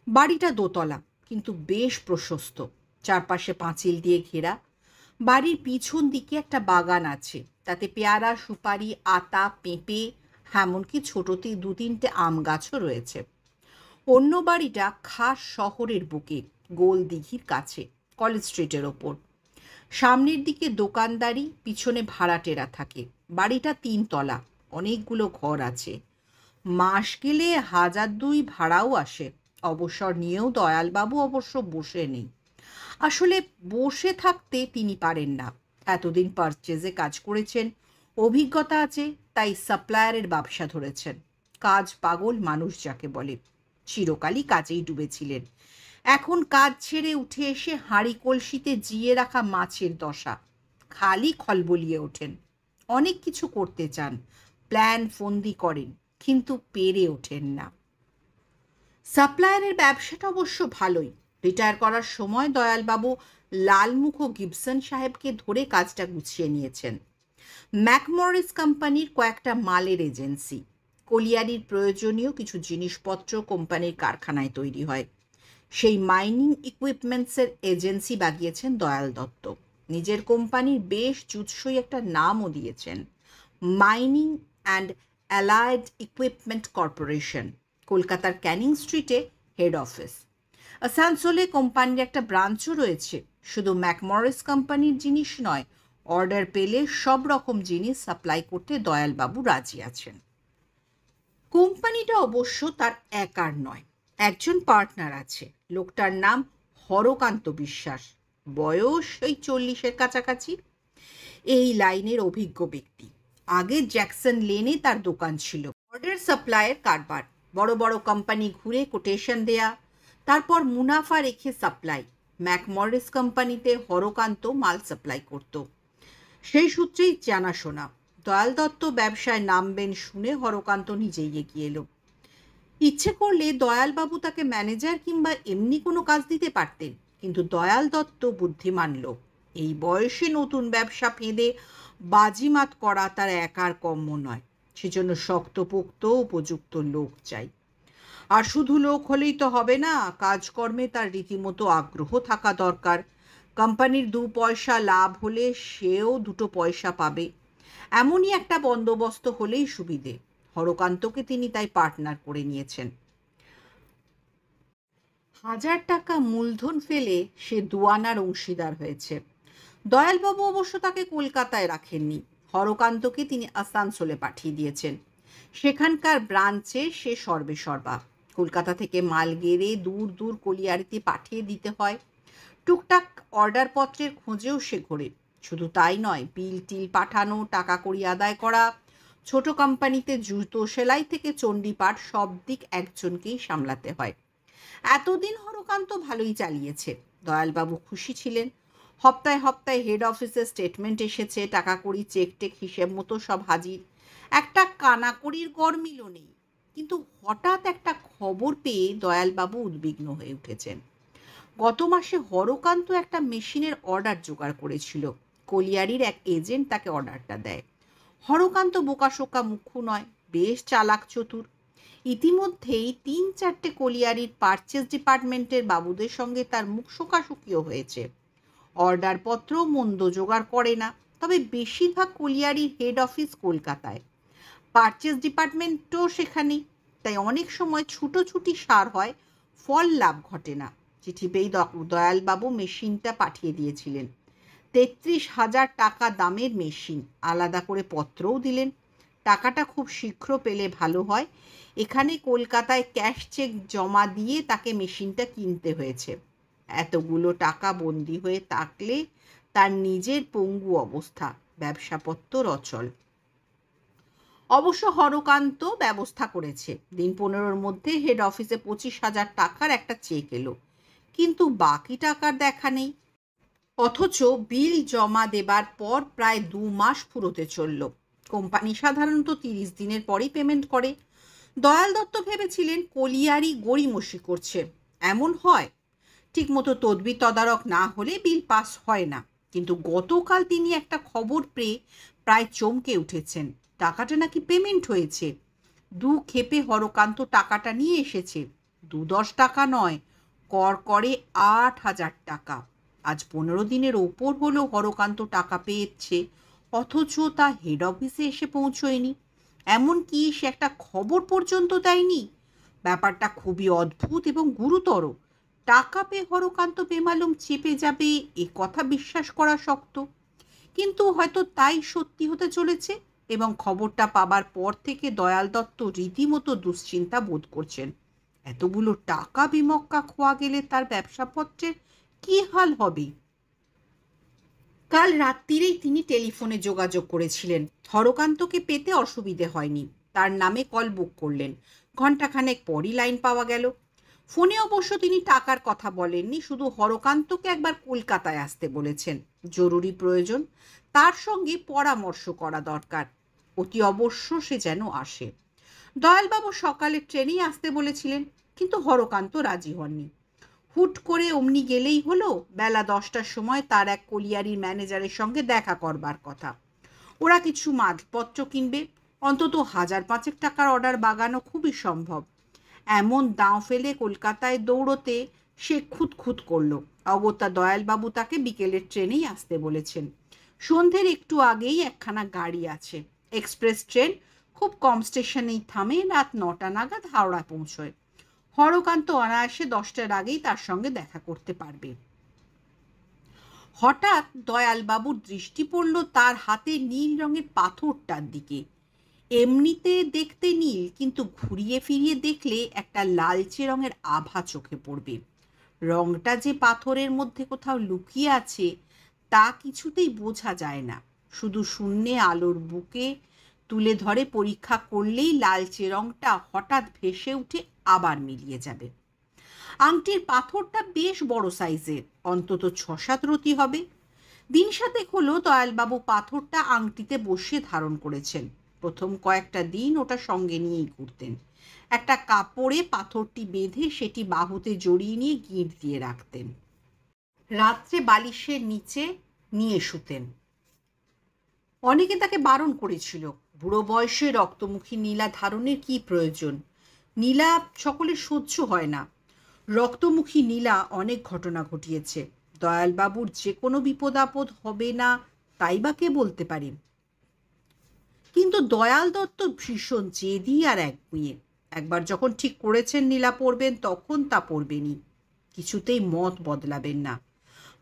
বাড়িটা দোতলা, কিন্তু বেশ প্রশস্ত, চারপাশে পাঁচিল দিয়ে ঘেরা। বাড়ির পিছন দিকে একটা বাগান আছে, তাতে পেয়ারা, সুপারি, আতা, পেঁপে, এমনকি ছোটতে 2-3টে আম গাছও রয়েছে। অন্য বাড়িটা খাস শহরের বুকে, গোল দিঘির কাছে, কলেজ স্ট্রিটের ওপর। সামনের দিকে দোকানদারি, পিছনে ভাড়াটেরা থাকে। বাড়িটা 3 তলা, অনেকগুলো ঘর আছে। মাস গেলে 1000-2 ভাড়াও আসে। অবসর নিয়েও দয়ালবাবু অবশ্য বসে নেই। আসলে বসে থাকতে তিনি পারেন না। এতদিন পারচেজে কাজ করেছেন, অভিজ্ঞতা আছে, তাই সাপ্লায়ারের ব্যবসা ধরেছেন। কাজ পাগল মানুষ যাকে বলে। চিরকালই কাজেই ডুবেছিলেন। এখন কাজ ছেড়ে উঠে এসে হাঁড়ি কলসিতে জিয়ে রাখা মাছের দশা, খালি খলবলিয়ে ওঠেন। অনেক কিছু করতে চান, প্ল্যান ফন্দি করেন, কিন্তু পেরে ওঠেন না। সাপ্লায়ারের ব্যবসাটা অবশ্য ভালোই। রিটায়ার করার সময় দয়ালবাবু লালমুখ ও গিবসন সাহেবকে ধরে কাজটা গুছিয়ে নিয়েছেন। ম্যাকমরিস কোম্পানির কয়েকটা মালের এজেন্সি, কলিয়ারির প্রয়োজনীয় কিছু জিনিসপত্র কোম্পানির কারখানায় তৈরি হয়। সেই মাইনিং ইকুইপমেন্টসের এজেন্সি বাগিয়েছেন দয়াল দত্ত। নিজের কোম্পানির বেশ জুৎসই একটা নামও দিয়েছেন, mining and allied equipment corporation. কলকাতার ক্যানিং স্ট্রিটে হেড অফিস। আসানসোলে কোম্পানির একটা ব্রাঞ্চও রয়েছে। শুধু ম্যাকমরিস কোম্পানির জিনিস নয়, অর্ডার পেলে সব রকম জিনিস সাপ্লাই করতে দয়ালবাবু রাজি আছেন। কোম্পানিটা অবশ্য তার একার নয়, একজন পার্টনার আছে। লোকটার নাম হরকান্ত বিশ্বাস, বয়স ওই 40-এর কাছাকাছি। এই লাইনের অভিজ্ঞ ব্যক্তি। আগে জ্যাকসন লেনে তার দোকান ছিল। অর্ডার সাপ্লাইয়ের কারবার, বড় বড় কোম্পানি ঘুরে কোটেশন দেয়া, তারপর মুনাফা রেখে সাপ্লাই। ম্যাকমরিস কোম্পানিতে হরকান্ত মাল সাপ্লাই করত। সেই সূত্রেই জানাশোনা। দয়াল দত্ত ব্যবসায় নামবেন শুনে হরকান্ত নিজেই এগিয়ে এলো। ইচ্ছে করলে দয়ালবাবু তাকে ম্যানেজার কিংবা এমনি কোনো কাজ দিতে পারতেন, কিন্তু দয়াল দত্ত বুদ্ধিমান লোক। এই বয়সে নতুন ব্যবসা ফেঁদে বাজিমাত করা তার একার কর্ম নয়। সেজন্য শক্তপোক্ত উপযুক্ত লোক চাই। আর শুধু লোক হলেই তো হবে না, কাজকর্মে তার রীতিমতো আগ্রহ থাকা দরকার। কোম্পানির 2 পয়সা লাভ হলে সেও 2 পয়সা পাবে, এমনই একটা বন্দোবস্ত হলেই সুবিধে। হরকান্তকে তিনি তাই পার্টনার করে নিয়েছেন। 1000 টাকা মূলধন ফেলে সে 2 আনার অংশীদার হয়েছে। দয়ালবাবু অবশ্য তাকে কলকাতায় রাখেননি, হরকান্তকে তিনি আসানসোলে পাঠিয়ে দিয়েছেন। সেখানকার ব্রাঞ্চে সে সর্বেসর্বা। কলকাতা থেকে মাল গেড়ে দূর দূর কলিয়ারিতে পাঠিয়ে দিতে হয়। টুকটাক অর্ডারপত্রের খোঁজেও সে ঘোরে। শুধু তাই নয়, বিল টিল পাঠানো, টাকা কড়ি আদায় করা, ছোট কোম্পানিতে জুতো সেলাই থেকে চণ্ডীপাঠ সব দিক একজনকেই সামলাতে হয়। এতদিন হরকান্ত ভালোই চালিয়েছে। দয়ালবাবু খুশি ছিলেন। হপ্তায় হপ্তায় হেড অফিসের স্টেটমেন্ট এসেছে, টাকা কড়ি চেক টেক হিসেব মতো সব হাজির। একটা কানাকড়ির গরমিলও নেই। কিন্তু হঠাৎ একটা খবর পেয়ে দয়ালবাবু উদ্বিগ্ন হয়ে উঠেছেন। গত মাসে হরকান্ত একটা মেশিনের অর্ডার জোগাড় করেছিল। কলিয়ারির এক এজেন্ট তাকে অর্ডারটা দেয়। হরকান্ত বোকাশোকা মুখ্য নয়, বেশ চালাক চতুর। ইতিমধ্যেই ৩-৪টে কলিয়ারির পারচেজ ডিপার্টমেন্টের বাবুদের সঙ্গে তার মুখ শোকাশুকিও হয়েছে। অর্ডারপত্রও মন্দ জোগাড় করে না, তবে বেশিরভাগ কলিয়ারির হেড অফিস কলকাতায়, পারচেজ ডিপার্টমেন্টও সেখানেই। তাই অনেক সময় ছুটোছুটি সার হয়, ফল লাভ ঘটে না। চিঠি পেয়েই দয়ালবাবু মেশিনটা পাঠিয়ে দিয়েছিলেন। ৩৩,০০০ টাকা দামের মেশিন, আলাদা করে পত্রও দিলেন। টাকাটা খুব শীঘ্র পেলে ভালো হয়। এখানে কলকাতায় ক্যাশ চেক জমা দিয়ে তাকে মেশিনটা কিনতে হয়েছে। এতগুলো টাকা বন্দি হয়ে থাকলে তার নিজের পঙ্গু অবস্থা, ব্যবসাপত্র অচল। অবশ্য হরকান্ত ব্যবস্থা করেছে। দিন ১৫-র মধ্যে হেড অফিসে ২৫,০০০ টাকার একটা চেক এলো, কিন্তু বাকি টাকার দেখা নেই। অথচ বিল জমা দেবার পর প্রায় ২ মাস ফুরোতে চলল। কোম্পানি সাধারণত ৩০ দিনের পরই পেমেন্ট করে। দয়াল দত্ত ভেবেছিলেন কলিয়ারি গড়িমসি করছে, এমন হয়। ঠিকমতো তদবির তদারক না হলে বিল পাস হয় না। কিন্তু গতকাল তিনি একটা খবর পেয়ে প্রায় চমকে উঠেছেন। টাকাটা নাকি পেমেন্ট হয়েছে। ২ ক্ষেপে হরকান্ত টাকাটা নিয়ে এসেছে। ২-১০ টাকা নয়, করে ৮,০০০ টাকা। আজ ১৫ দিনের ওপর হলো হরকান্ত টাকা পেয়েছে, অথচ তা হেড অফিসে এসে পৌঁছয়নি। এমনকি সে একটা খবর পর্যন্ত দেয়নি। ব্যাপারটা খুবই অদ্ভুত এবং গুরুতর। টাকা পেয়ে হরকান্ত বেমালুম চেপে যাবে, এ কথা বিশ্বাস করা শক্ত। কিন্তু হয়তো তাই সত্যি হতে চলেছে, এবং খবরটা পাবার পর থেকে দয়াল দত্ত রীতিমতো দুশ্চিন্তা বোধ করছেন। এতগুলো টাকা বিমক্কা খোয়া গেলে তার ব্যবসাপত্রের কি হাল হবে? কাল রাত্রিরেই তিনি টেলিফোনে যোগাযোগ করেছিলেন। হরকান্তকে পেতে অসুবিধে হয়নি। তার নামে কল বুক করলেন। ঘণ্টাখানেক পরই লাইন পাওয়া গেল। ফোনে অবশ্য তিনি টাকার কথা বলেননি, শুধু হরকান্তকে একবার কলকাতায় আসতে বলেছেন। জরুরি প্রয়োজন, তার সঙ্গে পরামর্শ করা দরকার। অতি অবশ্য সে যেন আসে। দয়ালবাবু সকালে ট্রেনেই আসতে বলেছিলেন, কিন্তু হরকান্ত রাজি হননি। হুট করে অমনি গেলেই হলো। বেলা ১০টার সময় তার এক কলিয়ারির ম্যানেজারের সঙ্গে দেখা করবার কথা। ওরা কিছু মালপত্র কিনবে, অন্তত ১,৫০০ টাকার অর্ডার বাগানো খুবই সম্ভব। এমন দাঁও ফেলে কলকাতায় দৌড়তে সে খুঁতখুত করল। অগত্যা দয়ালবাবু তাকে বিকেলের ট্রেনেই আসতে বলেছেন। সন্ধ্যের একটু আগেই একখানা গাড়ি আছে, এক্সপ্রেস ট্রেন, খুব কম স্টেশনেই থামে, রাত ৯টা নাগাদ হাওড়া পৌঁছয়। হরকান্ত অনায়াসে ১০টার আগেই তার সঙ্গে দেখা করতে পারবে। হঠাৎ দয়ালবাবুর দৃষ্টি পড়ল তার হাতে নীল রঙের পাথরটার দিকে। এমনিতে দেখতে নীল, কিন্তু ঘুরিয়ে ফিরিয়ে দেখলে একটা লালচে রঙের আভা চোখে পড়বে। রংটা যে পাথরের মধ্যে কোথাও লুকিয়ে আছে তা কিছুতেই বোঝা যায় না। শুধু শূন্যে আলোর বুকে তুলে ধরে পরীক্ষা করলেই লালচে রংটা হঠাৎ ভেসে উঠে আবার মিলিয়ে যাবে। আংটির পাথরটা বেশ বড় সাইজের, অন্তত ৬-৭ রতি হবে। দিন ৭ হলো দয়ালবাবু পাথরটা আংটিতে বসিয়ে ধারণ করেছেন। প্রথম কয়েকটা দিন ওটা সঙ্গে নিয়েই ঘুরতেন। একটা কাপড়ে পাথরটি বেঁধে সেটি বাহুতে জড়িয়ে নিয়ে গিঁট দিয়ে রাখতেন। রাত্রে বালিশের নিচে নিয়ে শুতেন। অনেকে তাকে বারণ করেছিল, বুড়ো বয়সে রক্তমুখী নীলা ধারণের কি প্রয়োজন। নীলা সকলের সহ্য হয় না। রক্তমুখী নীলা অনেক ঘটনা ঘটিয়েছে। দয়ালবাবুর যে কোনো বিপদ আপদ হবে না তাই বা কে বলতে পারেন। কিন্তু দয়াল দত্ত ভীষণ জেদি আর একগুঁয়ে। একবার যখন ঠিক করেছেন নীলা পড়বেন, তখন তা পড়বেনই, কিছুতেই মত বদলাবেন না।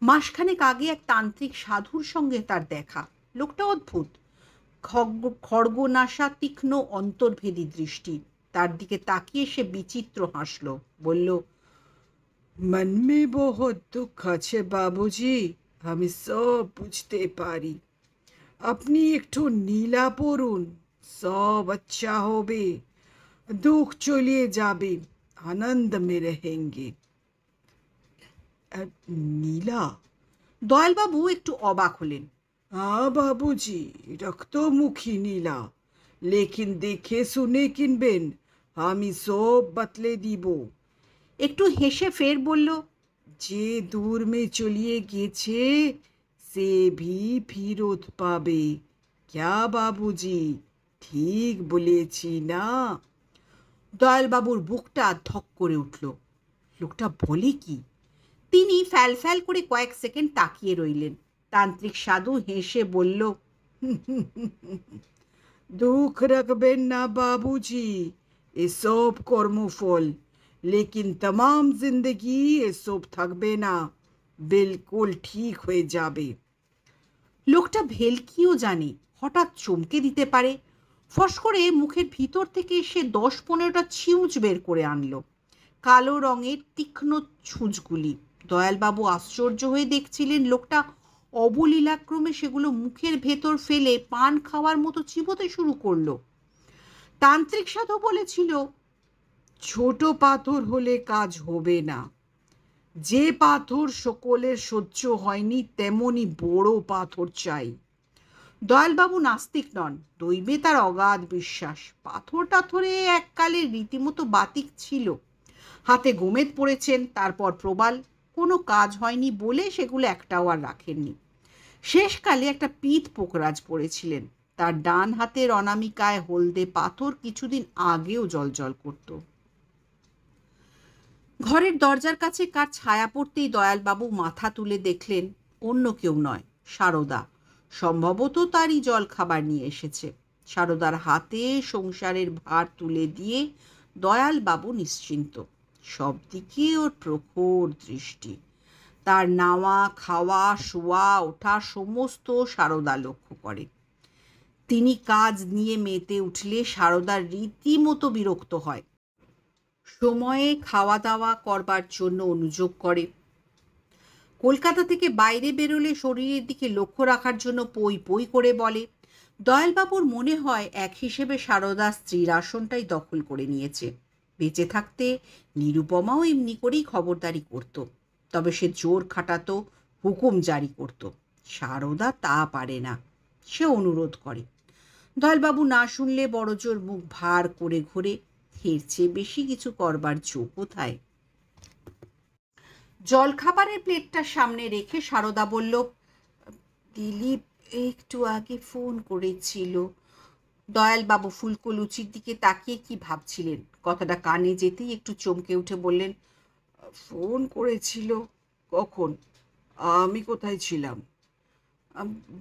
মাসখানেক আগে এক তান্ত্রিক সাধুর সঙ্গে তার দেখা। লোকটা অদ্ভুত, খড়গনাশা তীক্ষ্ণ অন্তর্ভেদী দৃষ্টি। তার দিকে তাকিয়ে সে বিচিত্র হাসল, বলল, মন মে বহুত দুঃখ আছে বাবুজি, আমি সব বুঝতে পারি। আপনি একটু নীলা পড়ুন, সব আচ্ছা হবে, দুঃখ চলিয়ে যাবে, আনন্দ মে রহেঙ্গে। নীলা? দয়ালবাবু একটু অবাক হলেন। हाँ बाबूजी, रक्तमुखी नीला, लेकिन देखे सुने किनबेन, আমি সব বাতলে দিব। একটু হেসে ফের বলল, যে দূর মে চলিয়ে গেছে সে ভি ফিরত পাবে। ক্যা বাবুজি, ঠিক বলেছি না? দয়ালবাবুর বুকটা ধক করে উঠল। লোকটা বলে কি? তিনি ফ্যাল ফ্যাল করে কয়েক সেকেন্ড তাকিয়ে রইলেন। তান্ত্রিক সাধু হেসে বলল, দুঃখ রাখবেন না বাবুজি, এসব কর্মফল, লেকিন তমাম জিন্দগি এসব থাকবে না, বিলকুল ঠিক হয়ে যাবে। লোকটা ভেলকিও জানে, হঠাৎ চমকে দিতে পারে। ফস করে মুখের ভিতর থেকে সে 10-15টা ছিউচ বের করে আনলো, কালো রঙের তীক্ষ্ণ ছুঁচগুলি। দয়ালবাবু আশ্চর্য হয়ে দেখছিলেন। লোকটা অবলীলাক্রমে সেগুলো মুখের ভেতর ফেলে পান খাওয়ার মতো চিবোতে শুরু করলো। তান্ত্রিক সাধু বলেছিল, ছোট পাথর হলে কাজ হবে না, যে পাথর সকলের সহ্য হয়নি তেমনই বড় পাথর চাই। দয়ালবাবু নাস্তিক নন, দৈবে তার অগাধ বিশ্বাস। পাথর টাথরে এককালে রীতিমতো বাতিক ছিল, হাতে গোমেদ পড়েছেন, তারপর প্রবাল। কোনো কাজ হয়নি বলে সেগুলো একটাও আর রাখেননি। শেষকালে একটা পিত পোকরাজ পড়েছিলেন, তার ডান হাতের অনামিকায় হলদে পাথর কিছুদিন আগেও জলজল করত। ঘরের দরজার কাছে কার ছায়া পড়তেই দয়ালবাবু মাথা তুলে দেখলেন অন্য কেউ নয়, সারদা। সম্ভবত তারই জল খাবার নিয়ে এসেছে। সারদার হাতে সংসারের ভার তুলে দিয়ে দয়ালবাবু নিশ্চিন্ত। সব দিকে ওর প্রখর দৃষ্টি। তার নাওয়া, খাওয়া, শোয়া, ওঠা সমস্ত সারদা লক্ষ্য করে। তিনি কাজ নিয়ে মেতে উঠলে সারদার রীতিমতো বিরক্ত হয়। সময়ে খাওয়া দাওয়া করবার জন্য অনুযোগ করে। কলকাতা থেকে বাইরে বেরোলে শরীরের দিকে লক্ষ্য রাখার জন্য পই পই করে বলে। দয়ালবাবুর মনে হয় এক হিসেবে সারদা স্ত্রীর আসনটাই দখল করে নিয়েছে। বেঁচে থাকতে নিরুপমাও এমনি করেই খবরদারি করত, তবে সে জোর খাটাতো, হুকুম জারি করত। সারদা তা পারে না, সে অনুরোধ করে। দয়ালবাবু না শুনলে বড়জোর মুখ ভার করে ঘোরে। এর চেয়ে বেশি কিছু করবার জো কোথায়? জলখাবারের প্লেটটা সামনে রেখে সারদা বলল, দিলীপ একটু আগে ফোন করেছিল। দয়ালবাবু ফুলকো লুচির দিকে তাকিয়ে কি ভাবছিলেন। কথাটা কানে যেতেই একটু চমকে উঠে বললেন, ফোন করেছিল? কখন? আমি কোথায় ছিলাম?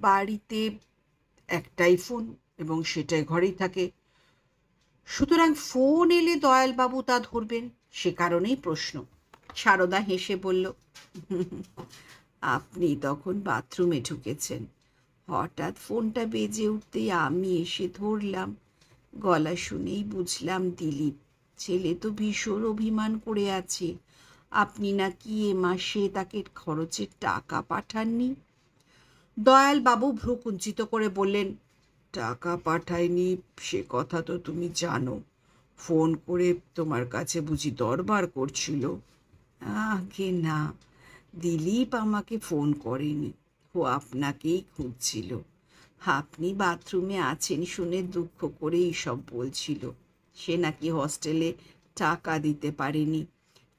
বাড়িতে একটাই ফোন, এবং সেটাই ঘরেই থাকে। সুতরাং ফোন এলে দয়ালবাবু তা ধরবেন, সে কারণেই প্রশ্ন। সারদা হেসে বলল, আপনি তখন বাথরুমে ঢুকেছেন, হঠাৎ ফোনটা বেজে উঠতেই আমি এসে ধরলাম। গলা শুনেই বুঝলাম দিলীপ। ছেলে তো ভীষণ অভিমান করে আছে, আপনি নাকি এ মাসে তাকে খরচের টাকা পাঠাননি। দয়ালবাবু ভ্রু কুঞ্চিত করে বললেন, টাকা পাঠায়নি সে কথা তো তুমি জানো। ফোন করে তোমার কাছে বুঝি দরবার করছিল? আগে না, দিলীপ আমাকে ফোন করেনি, ও আপনাকেই খুঁজছিল। আপনি বাথরুমে আছেন শুনে দুঃখ করে এইসব বলছিল। সে নাকি হস্টেলে টাকা দিতে পারেনি,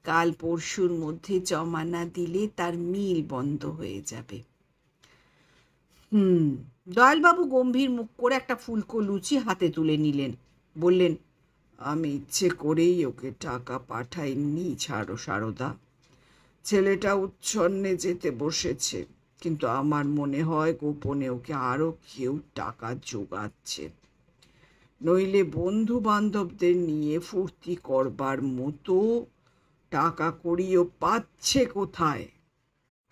কাল পরশুর মধ্যে জমা না দিলে তার মিল বন্ধ হয়ে যাবে। দয়ালবাবু গম্ভীর মুখ করে একটা ফুলকো লুচি হাতে তুলে নিলেন, বললেন, আমি ইচ্ছে করেই ওকে টাকা পাঠাইনি ছাড়ো সারদা। ছেলেটা উচ্ছন্নে যেতে বসেছে, কিন্তু আমার মনে হয় গোপনে ওকে আরও কেউ টাকা জোগাচ্ছে, নইলে বন্ধু বান্ধবদের নিয়ে ফুর্তি করবার মতো টাকা কড়িও পাচ্ছে কোথায়?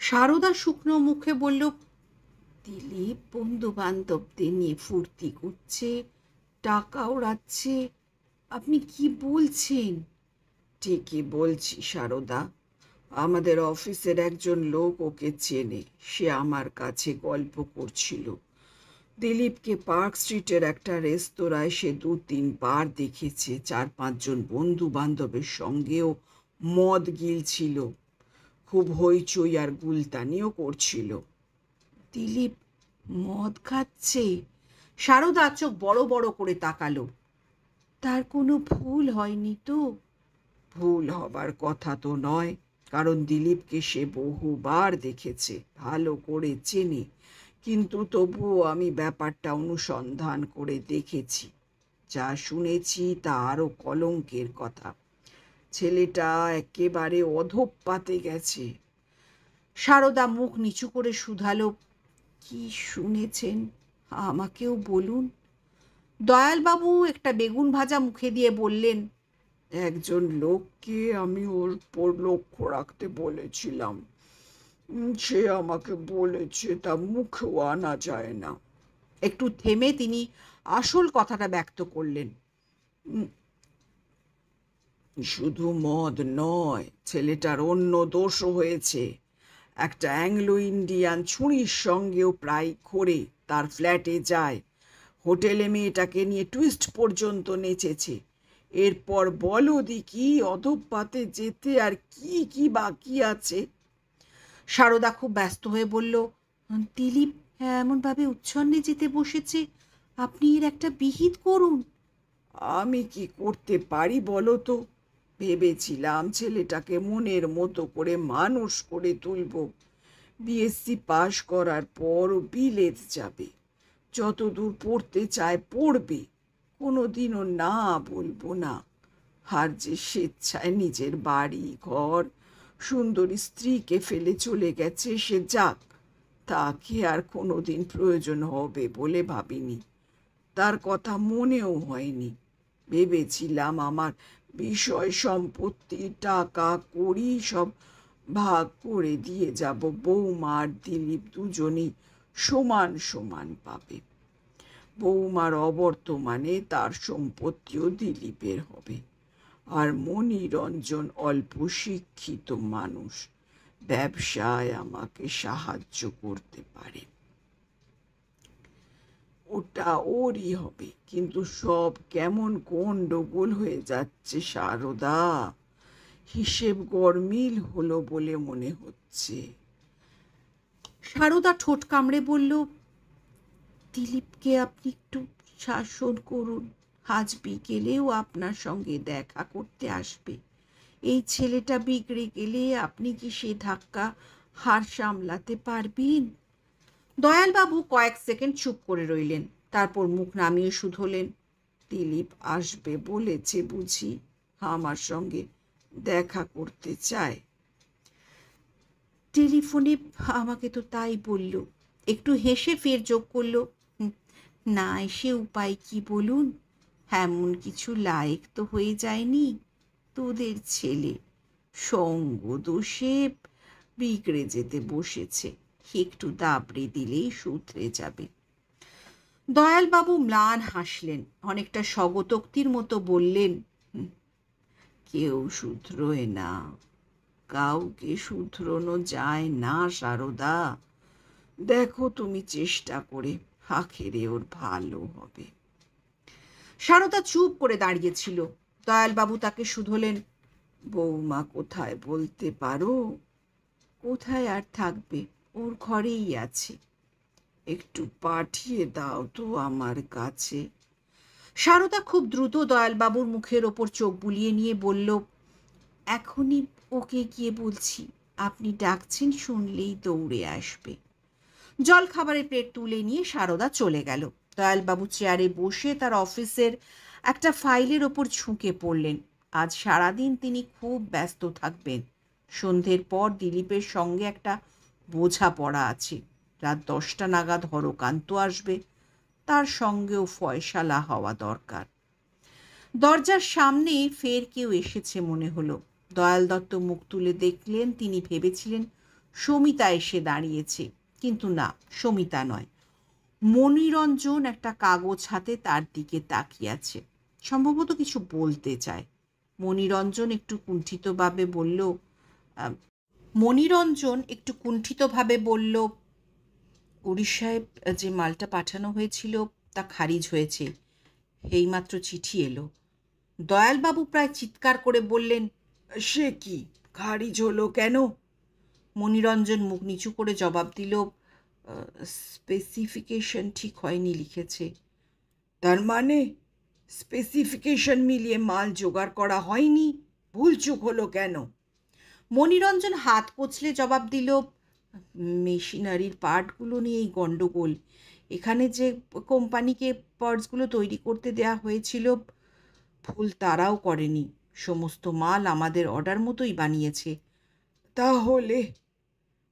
সারদা শুকনো মুখে বলল, দিলীপ বন্ধু বান্ধবদের নিয়ে ফুর্তি করছে, টাকা ওড়াচ্ছে? আপনি কি বলছেন? ঠিকই বলছি সারদা। আমাদের অফিসের একজন লোক ওকে চেনে, সে আমার কাছে গল্প করছিল। দিলীপকে পার্ক স্ট্রিটের একটা রেস্তোরাঁয় সে 2-3 বার দেখেছে, 4-5 জন বন্ধু বান্ধবের সঙ্গেও মদ গিলছিল, খুব হইচই আর গুলতানিও করছিল। দিলীপ মদ খাচ্ছে? সারদা চোখ বড় বড় করে তাকালো। তার কোনো ভুল হয়নি তো? ভুল হবার কথা তো নয়, কারণ দিলীপকে সে বহুবার দেখেছে, ভালো করে চেনে। কিন্তু তবুও আমি ব্যাপারটা অনুসন্ধান করে দেখেছি। যা শুনেছি তা আরও কলঙ্কের কথা। ছেলেটা একেবারে অধঃপাতে গেছে। সারদা মুখ নিচু করে শুধালো, কি শুনেছেন আমাকেও বলুন। দয়ালবাবু একটা বেগুন ভাজা মুখে দিয়ে বললেন, একজন লোককে আমি ওর উপর লক্ষ্য রাখতে বলেছিলাম। সে আমাকে বলেছে তা মুখেও আনা যায় না। একটু থেমে তিনি আসল কথাটা ব্যক্ত করলেন। শুধু মদ নয়, ছেলেটার অন্য দোষও হয়েছে। একটা অ্যাংলো ইন্ডিয়ান ছুরির সঙ্গেও প্রায় ঘোরে তার ফ্ল্যাটে যায়। হোটেলে মেয়েটাকে নিয়ে টুইস্ট পর্যন্ত নেচেছে। এরপর বলো দেখি অধঃপাতে যেতে আর কি কি বাকি আছে? সারদা খুব ব্যস্ত হয়ে বলল, দিলীপ এমনভাবে উচ্ছন্নে যেতে বসেছে, আপনি এর একটা বিহিত করুন। আমি কি করতে পারি বলো তো? ভেবেছিলাম ছেলেটাকে মনের মতো করে মানুষ করে তুলব। বিএসসি পাশ করার পরও বিলেত যাবে, যতদূর পড়তে চায় পড়বে, কোনোদিনও না বলবো না। আর যে স্বেচ্ছায় নিজের বাড়ি ঘর সুন্দরী স্ত্রীকে ফেলে চলে গেছে, সে যাক, তাকে আর কোনোদিন প্রয়োজন হবে বলে ভাবিনি। তার কথা মনেও হয়নি। ভেবেছিলাম আমার বিষয় সম্পত্তি টাকা করি সব ভাগ করে দিয়ে যাব, বৌমা আর দিলীপ দুজনেই সমান সমান পাবে। বৌমার অবর্তমানে তার সম্পত্তিও দিলীপের হবে। আর মণিরঞ্জন অল্প শিক্ষিত মানুষ, ব্যবসায় আমাকে সাহায্য করতে পারে। ওটা ওরই হবে, কিন্তু সব কেমন গন্ডগোল হয়ে যাচ্ছে সারদা। হিসেব গরমিল হলো বলে মনে হচ্ছে। সারদা ঠোঁট কামড়ে বলল, দিলীপকে আপনি একটু শাসন করুন, আজ বিকেলেও আপনার সঙ্গে দেখা করতে আসবে। এই ছেলেটা বিগড়ে গেলে আপনি কি সে ধাক্কা হার সামলাতে পারবেন? দয়ালবাবু কয়েক সেকেন্ড চুপ করে রইলেন, তারপর মুখ নামিয়ে শুধলেন, দিলীপ আসবে বলেছে বুঝি? আমার সঙ্গে দেখা করতে চায়। টেলিফোনে আমাকে তো তাই বলল। একটু হেসে ফের যোগ করল, না এসে উপায় কি বলুন? এমন কিছু লায়েক তো হয়ে যায়নি তোদের ছেলে, সঙ্গ দোষে বিগড়ে যেতে বসেছে, একটু দাবড়ে দিলেই শুধরে যাবে। দয়ালবাবু ম্লান হাসলেন, অনেকটা স্বগতোক্তির মতো বললেন, কেউ শুধরোয় না, কাউকে শুধরোনো যায় না সারদা। দেখো তুমি চেষ্টা করে, আখেরে ওর ভালো হবে। সারদা চুপ করে দাঁড়িয়েছিল। দয়ালবাবু তাকে শুধলেন, বৌমা কোথায় বলতে পারো? কোথায় আর থাকবে, ওর ঘরেই আছে। একটু পাঠিয়ে দাও তো আমার কাছে। সারদা খুব দ্রুত দয়ালবাবুর মুখের ওপর চোখ বুলিয়ে নিয়ে বলল, এখনই ওকে গিয়ে বলছি, আপনি ডাকছেন শুনলেই দৌড়ে আসবে। জল খাবারের প্লেট তুলে নিয়ে সারদা চলে গেল। দয়ালবাবু চেয়ারে বসে তার অফিসের একটা ফাইলের ওপর ঝুঁকে পড়লেন। আজ সারাদিন তিনি খুব ব্যস্ত থাকবেন। সন্ধ্যের পর দিলীপের সঙ্গে একটা বোঝাপড়া আছে। রাত 10টা নাগাদ হরকান্ত আসবে, তার সঙ্গেও ফয়সালা হওয়া দরকার। দরজার সামনে ফের কেউ এসেছে মনে হলো। দয়াল দত্ত মুখ তুলে দেখলেন, তিনি ভেবেছিলেন সমিতা এসে দাঁড়িয়েছে, কিন্তু না, সমিতা নয়, মণিরঞ্জন একটা কাগজ হাতে তার দিকে তাকিয়ে আছে, সম্ভবত কিছু বলতে চায়। মণিরঞ্জন একটু কুণ্ঠিতভাবে বলল, উড়িষ্যায় যে মালটা পাঠানো হয়েছিল তা খারিজ হয়েছে, এইমাত্র চিঠি এলো। দয়ালবাবু প্রায় চিৎকার করে বললেন, সে কি, খারিজ হলো কেন? মণিরঞ্জন মুখ নিচু করে জবাব দিল, স্পেসিফিকেশন ঠিক হয়নি লিখেছে। তার মানে স্পেসিফিকেশন মিলিয়ে মাল জোগাড় করা হয়নি? ভুলচুক হলো কেন? মণিরঞ্জন হাত কচলে জবাব দিল, মেশিনারির পার্টগুলো নিয়েই গণ্ডগোল। এখানে যে কোম্পানিকে পার্টসগুলো তৈরি করতে দেয়া হয়েছিল, ভুল তারাও করেনি। সমস্ত মাল আমাদের অর্ডার মতোই বানিয়েছে। তাহলে?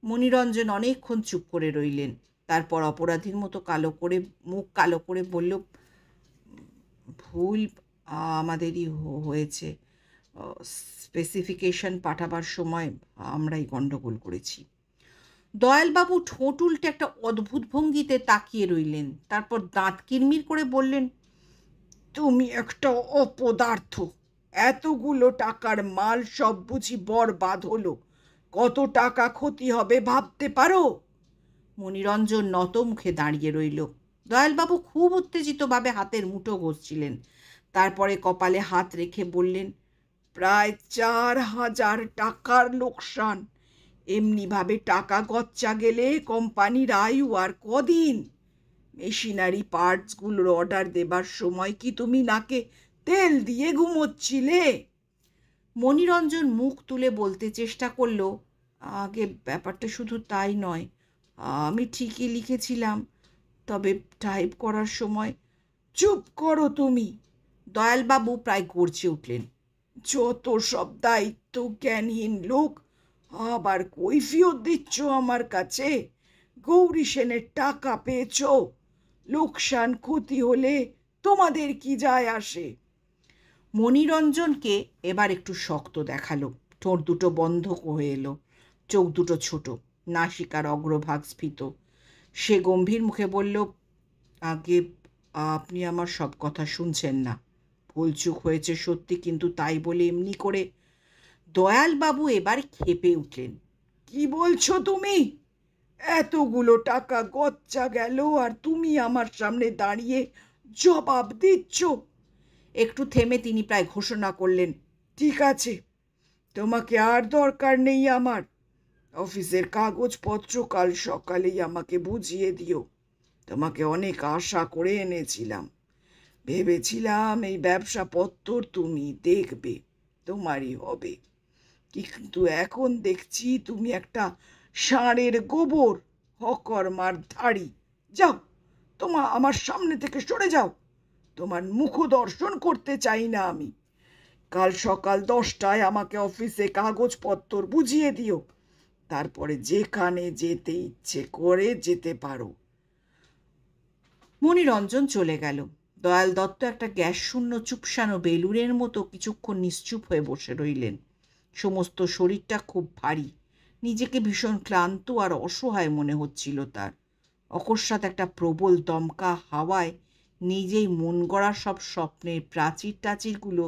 মণিরঞ্জন অনেকক্ষণ চুপ করে রইলেন। তারপর অপরাধীর মতো মুখ কালো করে বলল, ভুল আমাদেরই হয়েছে। স্পেসিফিকেশন পাঠাবার সময় আমরাই গণ্ডগোল করেছি। দয়ালবাবু ঠোঁট উল্টে একটা অদ্ভুত ভঙ্গিতে তাকিয়ে রইলেন। তারপর দাঁত কিরমির করে বললেন, তুমি একটা অপদার্থ। এতগুলো টাকার মাল সব বুঝি বরবাদ হলো। কত টাকা ক্ষতি হবে ভাবতে পারো? মণিরঞ্জন নত মুখে দাঁড়িয়ে রইল। দয়ালবাবু খুব উত্তেজিতভাবে হাতের মুঠো ঘষছিলেন। তারপরে কপালে হাত রেখে বললেন, প্রায় 4,000 টাকার লোকসান। এমনিভাবে টাকা গচ্চা গেলে কোম্পানির আয়ু আর কদিন? মেশিনারি পার্টসগুলোর অর্ডার দেবার সময় কি তুমি নাকে তেল দিয়ে ঘুমোচ্ছিলে? মণিরঞ্জন মুখ তুলে বলতে চেষ্টা করল, আগে ব্যাপারটা শুধু তাই নয়, আমি ঠিকই লিখেছিলাম, তবে টাইপ করার সময়। চুপ করো তুমি! দয়ালবাবু প্রায় গর্জে উঠলেন। যত সব দায়িত্ব জ্ঞানহীন লোক, আবার কৈফিয়ত দিচ্ছ আমার কাছে। গৌরী সেনের টাকা পেয়েছ, লোকসান ক্ষতি হলে তোমাদের কি যায় আসে? মণিরঞ্জনকে এবার একটু শক্ত দেখালো। ঠোঁট দুটো বন্ধ হয়ে এলো, চোখ দুটো ছোট, নাসিকার অগ্রভাগ স্ফীত। সে গম্ভীর মুখে বলল, আগে আপনি আমার সব কথা শুনছেন না। ভুলচুক হয়েছে সত্যি, কিন্তু তাই বলে এমনি করে? দয়ালবাবু এবার ক্ষেপে উঠলেন। কি বলছো তুমি? এতগুলো টাকা গচ্চা গেল আর তুমি আমার সামনে দাঁড়িয়ে জবাব দিচ্ছ? একটু থেমে তিনি প্রায় ঘোষণা করলেন, ঠিক আছে, তোমাকে আর দরকার নেই আমার। অফিসের কাগজপত্র কাল সকালেই আমাকে বুঝিয়ে দিও। তোমাকে অনেক আশা করে এনেছিলাম। ভেবেছিলাম এই ব্যবসাপত্র তুমি দেখবে, তোমারই হবে। কিন্তু এখন দেখছি তুমি একটা ষাঁড়ের গোবর, হকর্মার ধাড়ি। যাও, আমার সামনে থেকে সরে যাও। তোমার মুখ দর্শন করতে চাই না আমি। কাল সকাল 10টায় আমাকে অফিসে কাগজপত্র বুঝিয়ে দিও। তারপরে যেখানে যেতে ইচ্ছে করে যেতে পারো। মণিরঞ্জন চলে গেল। দয়াল দত্ত একটা গ্যাস শূন্য চুপসানো বেলুনের মতো কিছুক্ষণ নিশ্চুপ হয়ে বসে রইলেন। সমস্ত শরীরটা খুব ভারী। নিজেকে ভীষণ ক্লান্ত আর অসহায় মনে হচ্ছিল তার। অকস্মাৎ একটা প্রবল দমকা হাওয়ায় নিজেই মন গড়া সব স্বপ্নের প্রাচীর টাচীরগুলো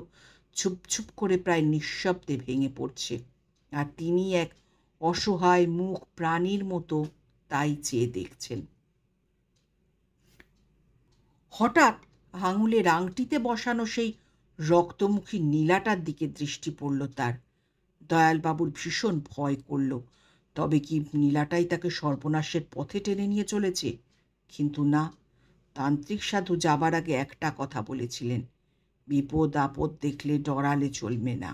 ছুপ করে প্রায় নিঃশব্দে ভেঙে পড়ছে, আর তিনি এক অসহায় মুখ প্রাণীর মতো তাই চেয়ে দেখছেন। হঠাৎ আঙুলের আংটিতে বসানো সেই রক্তমুখী নীলাটার দিকে দৃষ্টি পড়ল তার। দয়ালবাবুর ভীষণ ভয় করল। তবে কি নীলাটাই তাকে সর্বনাশের পথে টেনে নিয়ে চলেছে? কিন্তু না, তান্ত্রিক সাধু যাবার আগে একটা কথা বলেছিলেন, বিপদ আপদ দেখলে ডরালে চলবে না।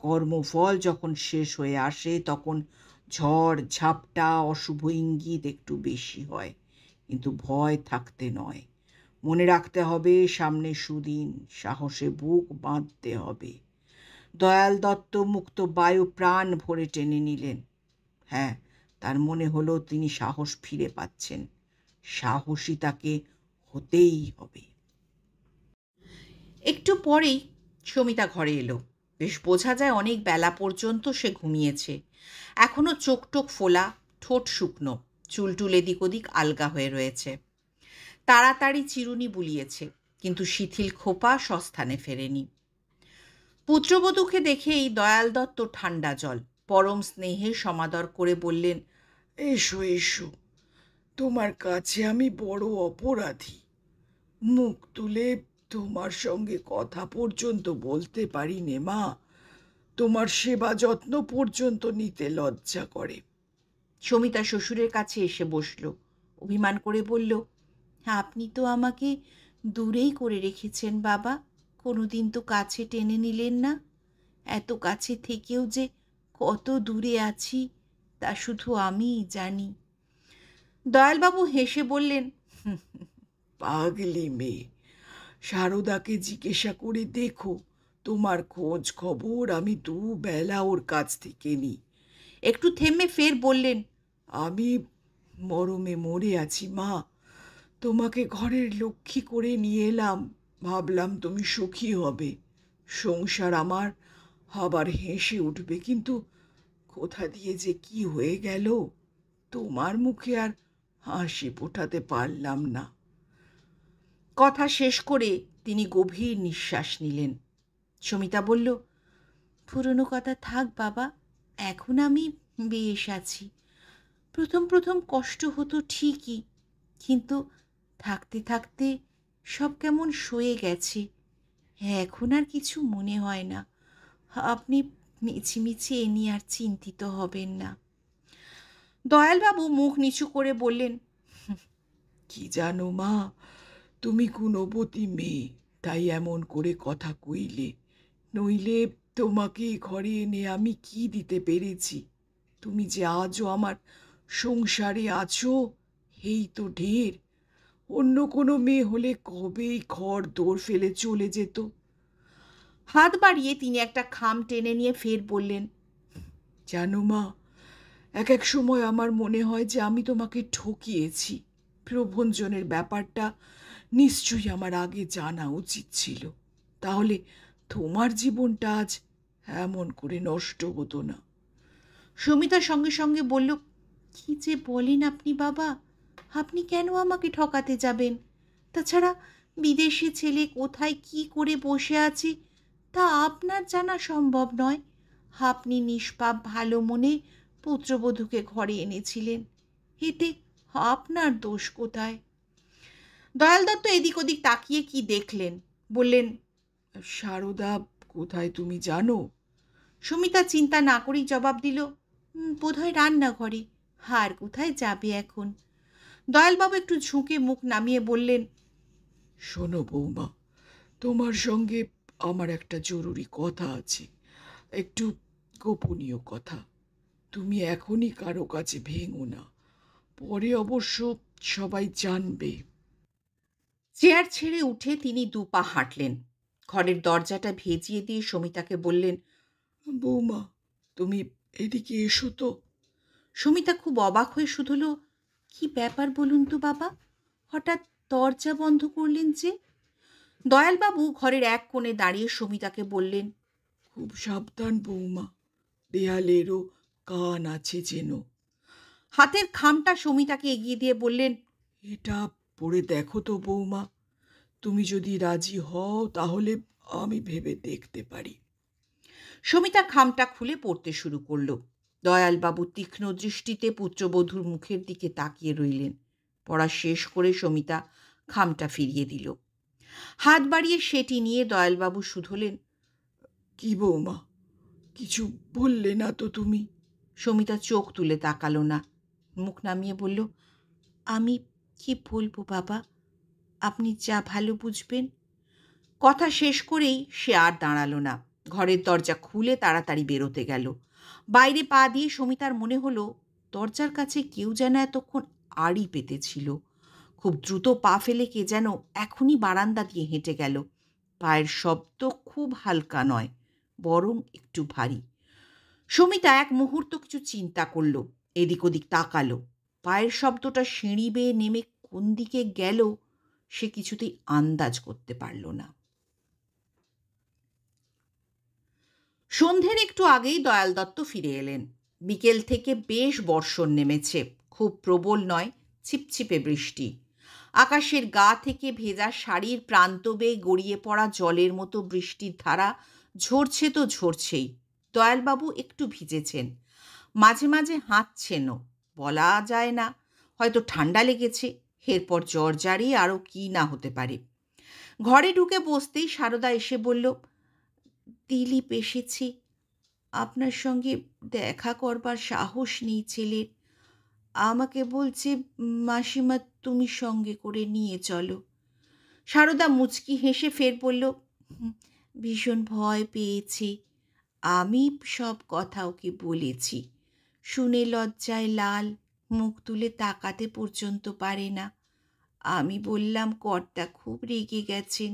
কর্মফল যখন শেষ হয়ে আসে তখন ঝড় ঝাপটা অশুভ ইঙ্গিত একটু বেশি হয়, কিন্তু ভয় থাকতে নয়। মনে রাখতে হবে সামনে সুদিন, সাহসে বুক বাঁধতে হবে। দয়াল দত্ত মুক্ত বায়ু প্রাণ ভরে টেনে নিলেন। হ্যাঁ, তার মনে হলো তিনি সাহস ফিরে পাচ্ছেন। সাহসী তাকে হতেই হবে। একটু পরেই সমিতা ঘরে এলো। বেশ বোঝা যায় অনেক বেলা পর্যন্ত সে ঘুমিয়েছে। এখনো চোখ টোক ফোলা, ঠোঁট শুকনো, চুলটুল এদিক ওদিক আলগা হয়ে রয়েছে। তাড়াতাড়ি চিরুনি বুলিয়েছে, কিন্তু শিথিল খোপা স্বস্থানে ফেরেনি। পুত্রবধূকে দেখেই দয়াল দত্ত ঠান্ডা জল পরম স্নেহে সমাদর করে বললেন, এসো এসো, তোমার কাছে আমি বড় অপরাধী। মুখ তুলে তোমার সঙ্গে কথা পর্যন্ত বলতে পারি নে মা। তোমার সেবা যত্ন পর্যন্ত নিতে লজ্জা করে। সমিতা শ্বশুরের কাছে এসে বসল। অভিমান করে বলল, আপনি তো আমাকে দূরেই করে রেখেছেন বাবা, কোনোদিন তো কাছে টেনে নিলেন না। এত কাছে থেকেও যে কত দূরে আছি তা শুধু আমিই জানি। দয়ালবাবু হেসে বললেন, পাগলি মেয়ে, সারদাকে জিজ্ঞাসা করে দেখো, তোমার খোঁজ খবর আমি দুবেলা ওর কাছ থেকে নিই। একটু থেমে ফের বললেন, আমি মরমে মরে আছি মা। তোমাকে ঘরের লক্ষ্মী করে নিয়ে এলাম, ভাবলাম তুমি সুখী হবে, সংসার আমার আবার হেসে উঠবে। কিন্তু কোথা দিয়ে যে কি হয়ে গেল, তোমার মুখে আর হাসি ফোটাতে পারলাম না। কথা শেষ করে তিনি গভীর নিঃশ্বাস নিলেন। সমিতা বলল, পুরনো কথা থাক বাবা, এখন আমি বেশ আছি। প্রথম প্রথম কষ্ট হতো ঠিকই, কিন্তু থাকতে থাকতে সব কেমন সয়ে গেছে। এখন আর কিছু মনে হয় না। আপনি মিছিমিছি এ নিয়ে আর চিন্তিত হবেন না। দয়ালবাবু মুখ নিচু করে বললেন, কি জানো মা, তুমি গুণবতী মেয়ে, তাই এমন করে কথা কইলে। নইলে তোমাকে ঘরে এনে আমি কি দিতে পেরেছি? তুমি যে আজও আমার সংসারে আছো, এই তো ঢের। অন্য কোনো মেয়ে হলে কবেই ঘর দৌড় ফেলে চলে যেত। হাত বাড়িয়ে তিনি একটা খাম টেনে নিয়ে ফের বললেন, জানো মা, এক এক সময় আমার মনে হয় যে আমি তোমাকে ঠকিয়েছি। প্রভঞ্জনের ব্যাপারটা নিশ্চয়ই আমার আগে জানা উচিত ছিল, তাহলে তোমার জীবনটা আজ এমন করে নষ্ট হতো না। সমিতা সঙ্গে সঙ্গে বলল, কি যে বলেন আপনি বাবা, আপনি কেন আমাকে ঠকাতে যাবেন? তাছাড়া বিদেশি ছেলে কোথায় কি করে বসে আছে তা আপনার জানা সম্ভব নয়। আপনি নিষ্পাপ ভালো মনে পুত্রবধূকে ঘরে এনেছিলেন, এতে আপনার দোষ কোথায়? দয়াল দত্ত এদিক ওদিক তাকিয়ে কি দেখলেন, বললেন, সারদা কোথায় তুমি জানো? সুমিতা চিন্তা না করেই জবাব দিল, বোধহয় রান্নাঘরে। আর কোথায় যাবে এখন? দয়ালবাবু একটু ঝুঁকে মুখ নামিয়ে বললেন, শোনো বৌমা, তোমার সঙ্গে আমার একটা জরুরি কথা আছে, একটু গোপনীয় কথা। তুমি এখনই কারো কাছে ভেঙো না, পরে অবশ্য সবাই জানবে। চেয়ার ছেড়ে উঠে তিনি দুপা হাঁটলেন। ঘরের দরজাটা ভেজিয়ে দিয়ে সমিতাকে বললেন, বৌমা, তুমি এদিকে এসো তো। সমিতা খুব অবাক হয়ে শুধল, কি ব্যাপার বলুন তো বাবা, হঠাৎ দরজা বন্ধ করলেন যে? দয়ালবাবু ঘরের এক কোণে দাঁড়িয়ে সমিতাকে বললেন, খুব সাবধান বৌমা, দেয়ালেরও কান আছে যেন। হাতের খামটা সমিতাকে এগিয়ে দিয়ে বললেন, এটা পড়ে দেখো তো বৌমা, তুমি যদি রাজি হও তাহলে আমি ভেবে দেখতে পারি। সমিতা খামটা খুলে পড়তে শুরু করল। দয়ালবাবু তীক্ষ্ণ দৃষ্টিতে পুত্রবধূর মুখের দিকে তাকিয়ে রইলেন। পড়া শেষ করে সমিতা খামটা ফিরিয়ে দিল। হাত বাড়িয়ে সেটি নিয়ে দয়ালবাবু শুধলেন, কি বৌমা, কিছু বললে না তো তুমি? সমিতা চোখ তুলে তাকালো না, মুখ নামিয়ে বলল, আমি কি বলবো বাবা, আপনি যা ভালো বুঝবেন। কথা শেষ করেই সে আর দাঁড়ালো না, ঘরের দরজা খুলে তাড়াতাড়ি বেরোতে গেল। বাইরে পা দিয়ে সমিতার মনে হলো দরজার কাছে কেউ যেন এতক্ষণ আড়ি পেতেছিল। খুব দ্রুত পা ফেলে কে যেন এখনই বারান্দা দিয়ে হেঁটে গেল। পায়ের শব্দ খুব হালকা নয়, বরং একটু ভারী। সমিতা এক মুহূর্ত কিছু চিন্তা করল, এদিক ওদিক তাকালো। পায়ের শব্দটা সিঁড়ি বেয়ে নেমে কোন দিকে গেল সে কিছুতেই আন্দাজ করতে পারল না। সন্ধ্যের একটু আগেই দয়াল দত্ত ফিরে এলেন। বিকেল থেকে বেশ বর্ষণ নেমেছে, খুব প্রবল নয়, ছিপছিপে বৃষ্টি। আকাশের গা থেকে ভেজা শাড়ির প্রান্ত বেয়ে গড়িয়ে পড়া জলের মতো বৃষ্টির ধারা ঝরছে তো ঝরছেই। দয়ালবাবু একটু ভিজেছেন, মাঝে মাঝে হাঁচছেনও। বলা যায় না, হয়তো ঠান্ডা লেগেছে, এরপর জ্বর জারি আরও কী না হতে পারে। ঘরে ঢুকে বসতেই সারদা এসে বলল, দিলীপ এসেছে, আপনার সঙ্গে দেখা করবার সাহস নেই ছেলের। আমাকে বলছে, মাসিমা তুমি সঙ্গে করে নিয়ে চলো। সারদা মুচকি হেসে ফের বলল, ভীষণ ভয় পেয়েছে। আমি সব কথা ওকে বলেছি। শুনে লজ্জায় লাল, মুখ তুলে তাকাতে পর্যন্ত পারে না। আমি বললাম, কর্তা খুব রেগে গেছেন।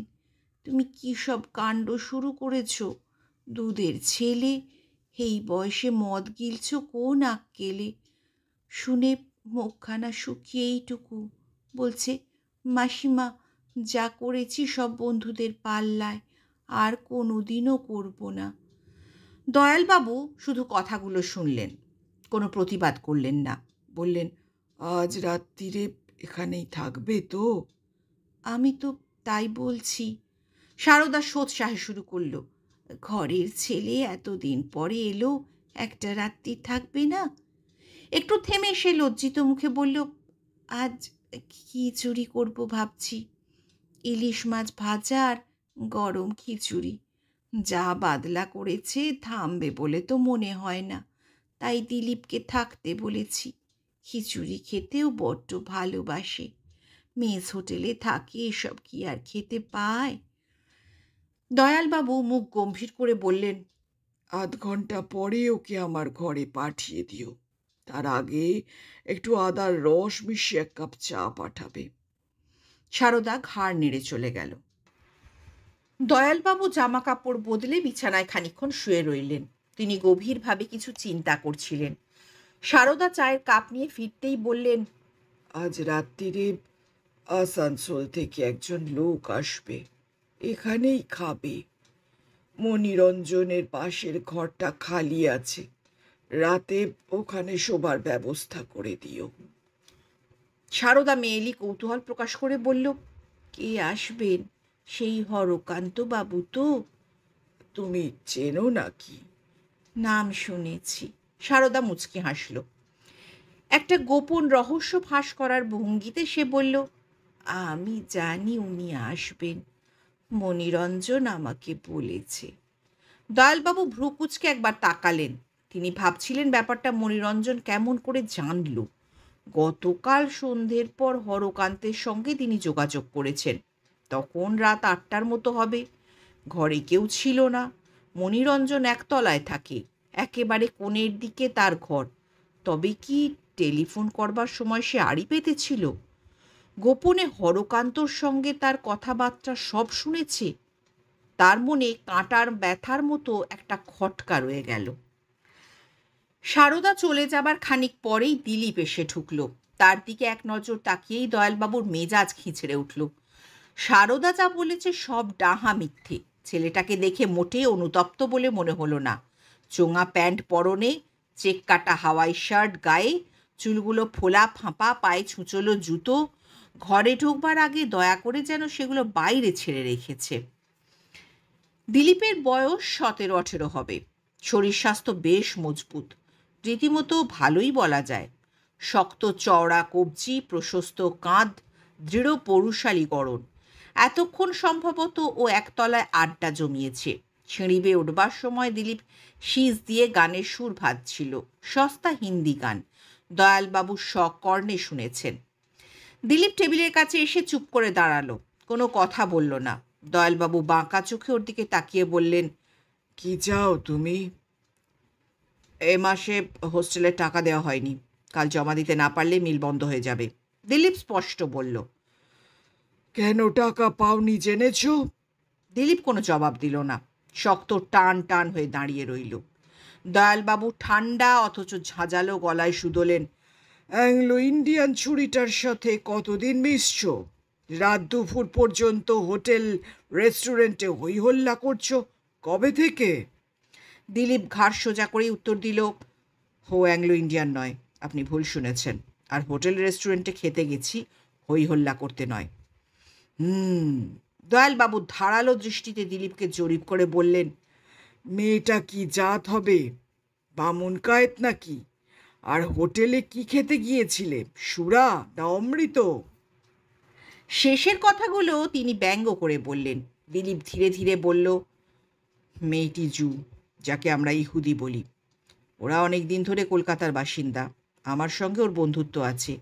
তুমি কী সব কাণ্ড শুরু করেছ? দুধের ছেলে, এই বয়সে মদ গিলছ কোন আক্কেলে? শুনে মুখখানা শুকিয়ে এইটুকু বলছে, মাসিমা, যা করেছি সব বন্ধুদের পাল্লায়, আর কোনো দিনও করব না। দয়ালবাবু শুধু কথাগুলো শুনলেন, কোনো প্রতিবাদ করলেন না। বললেন, আজ রাত্রিরে এখানেই থাকবে তো? আমি তো তাই বলছি। সারদা সোৎসাহে শুরু করলো, ঘরের ছেলে এতদিন পরে এলো, একটা রাত্রি থাকবে না? একটু থেমে সে লজ্জিত মুখে বলল, আজ খিচুড়ি করব ভাবছি। ইলিশ মাছ ভাজা আর গরম খিচুড়ি। যা বাদলা করেছে থামবে বলে তো মনে হয় না, তাই দিলীপকে থাকতে বলেছি। খিচুড়ি খেতেও বড্ড ভালোবাসে। মেস হোটেলে থাকে, এসব কি আর খেতে পায়? দয়ালবাবু মুখ গম্ভীর করে বললেন, আধ ঘন্টা পরে ওকে আমার ঘরে পাঠিয়ে দিও। তার আগে একটু আদার রস মিশিয়ে এক কাপ চা পাঠাবে। সারদা ঘাড় নেড়ে চলে গেল। দয়ালবাবু জামা কাপড় বদলে বিছানায় খানিকক্ষণ শুয়ে রইলেন। তিনি গভীরভাবে কিছু চিন্তা করছিলেন। সারদা চায়ের কাপ নিয়ে ফিরতেই বললেন, আজ রাত্রিরে আসানসোল থেকে একজন লোক আসবে, এখানেই খাবে। মণিরঞ্জনের পাশের ঘরটা খালি আছে, রাতে ওখানে শোবার ব্যবস্থা করে দিও। সারদা মেয়েলি কৌতূহল প্রকাশ করে বলল, কে আসবেন? সেই হরকান্ত বাবু তো? তুমি চেনো নাকি? নাম শুনেছি। সারদা মুচকি হাসল। একটা গোপন রহস্য ফাঁস করার ভঙ্গিতে সে বলল, আমি জানি উনি আসবেন। মণিরঞ্জন আমাকে বলেছে। দয়ালবাবু ভ্রু কুঁচকে একবার তাকালেন। তিনি ভাবছিলেন ব্যাপারটা মণিরঞ্জন কেমন করে জানল। গতকাল সন্ধ্যের পর হরকান্তের সঙ্গে তিনি যোগাযোগ করেছেন। তখন রাত 8টার মতো হবে। ঘরে কেউ ছিল না। মণিরঞ্জন একতলায় থাকে, একেবারে কোণের দিকে তার ঘর। তবে কি টেলিফোন করবার সময় সে আড়ি পেতেছিল? গোপনে হরকান্তর সঙ্গে তার কথাবার্তা সব শুনেছে? তার মনে কাঁটার ব্যথার মতো একটা খটকা রয়ে গেল। সারদা চলে যাবার খানিক পরেই দিলীপ এসে ঢুকল। তার দিকে এক নজর তাকিয়েই দয়ালবাবুর মেজাজ খিঁচড়ে উঠল। সারদা যা বলেছে সব ডাহা মিথ্যে। ছেলেটাকে দেখে মোটেই অনুতপ্ত বলে মনে হলো না। চোঙা প্যান্ট পরনে, চেক কাটা হাওয়াই শার্ট গায়ে, চুলগুলো ফোলা ফাঁপা, পায়ে ছুঁচলো জুতো। ঘরে ঢুকবার আগে দয়া করে যেন সেগুলো বাইরে ছেড়ে রেখেছে। দিলীপের বয়স 17-18 হবে। শরীর স্বাস্থ্য বেশ মজবুত, রীতিমতো ভালোই বলা যায়। শক্ত চওড়া কবজি, প্রশস্ত কাঁধ, দৃঢ় পৌরুষালী গড়ন। এতক্ষণ সম্ভবত ও একতলায় আড্ডা জমিয়েছে। সিঁড়ি বেয়ে উঠবার সময় দিলীপ শীষ দিয়ে গানের সুর ভাজছিল, সস্তা হিন্দি গান। দয়ালবাবু সকর্ণে শুনেছেন। দিলীপ টেবিলের কাছে এসে চুপ করে দাঁড়ালো, কোনো কথা বলল না। দয়ালবাবু বাঁকা চোখে ওর দিকে তাকিয়ে বললেন, কি চাও তুমি? এ মাসে হোস্টেলের টাকা দেওয়া হয়নি, কাল জমা দিতে না পারলে মিল বন্ধ হয়ে যাবে। দিলীপ স্পষ্ট বলল। কেন টাকা পাওনি জেনেছ? দিলীপ কোনো জবাব দিল না, শক্ত টান টান হয়ে দাঁড়িয়ে রইল। দয়ালবাবু ঠান্ডা অথচ ঝাঁঝালো গলায় শুধোলেন, অ্যাংলো ইন্ডিয়ান ছুরিটার সাথে কতদিন মিশছ? রাত দুপুর পর্যন্ত হোটেল রেস্টুরেন্টে হইহল্লা করছো, কবে থেকে? দিলীপ ঘাড় সোজা করেই উত্তর দিল, হো অ্যাংলো ইন্ডিয়ান নয়, আপনি ভুল শুনেছেন। আর হোটেল রেস্টুরেন্টে খেতে গেছি, হই হল্লা করতে নয়। দয়ালবাবু ধারালো দৃষ্টিতে দিলীপকে জরিপ করে বললেন, মেয়েটা কি জাত হবে? বামুন কায়েত নাকি? আর হোটেলে কি খেতে গিয়েছিলে, সুরা না অমৃত? শেষের কথাগুলো তিনি ব্যঙ্গ করে বললেন। দিলীপ ধীরে ধীরে বলল, মেয়েটি জু, যাকে আমরা ইহুদি বলি। ওরা অনেক দিন ধরে কলকাতার বাসিন্দা। আমার সঙ্গে ওর বন্ধুত্ব আছে,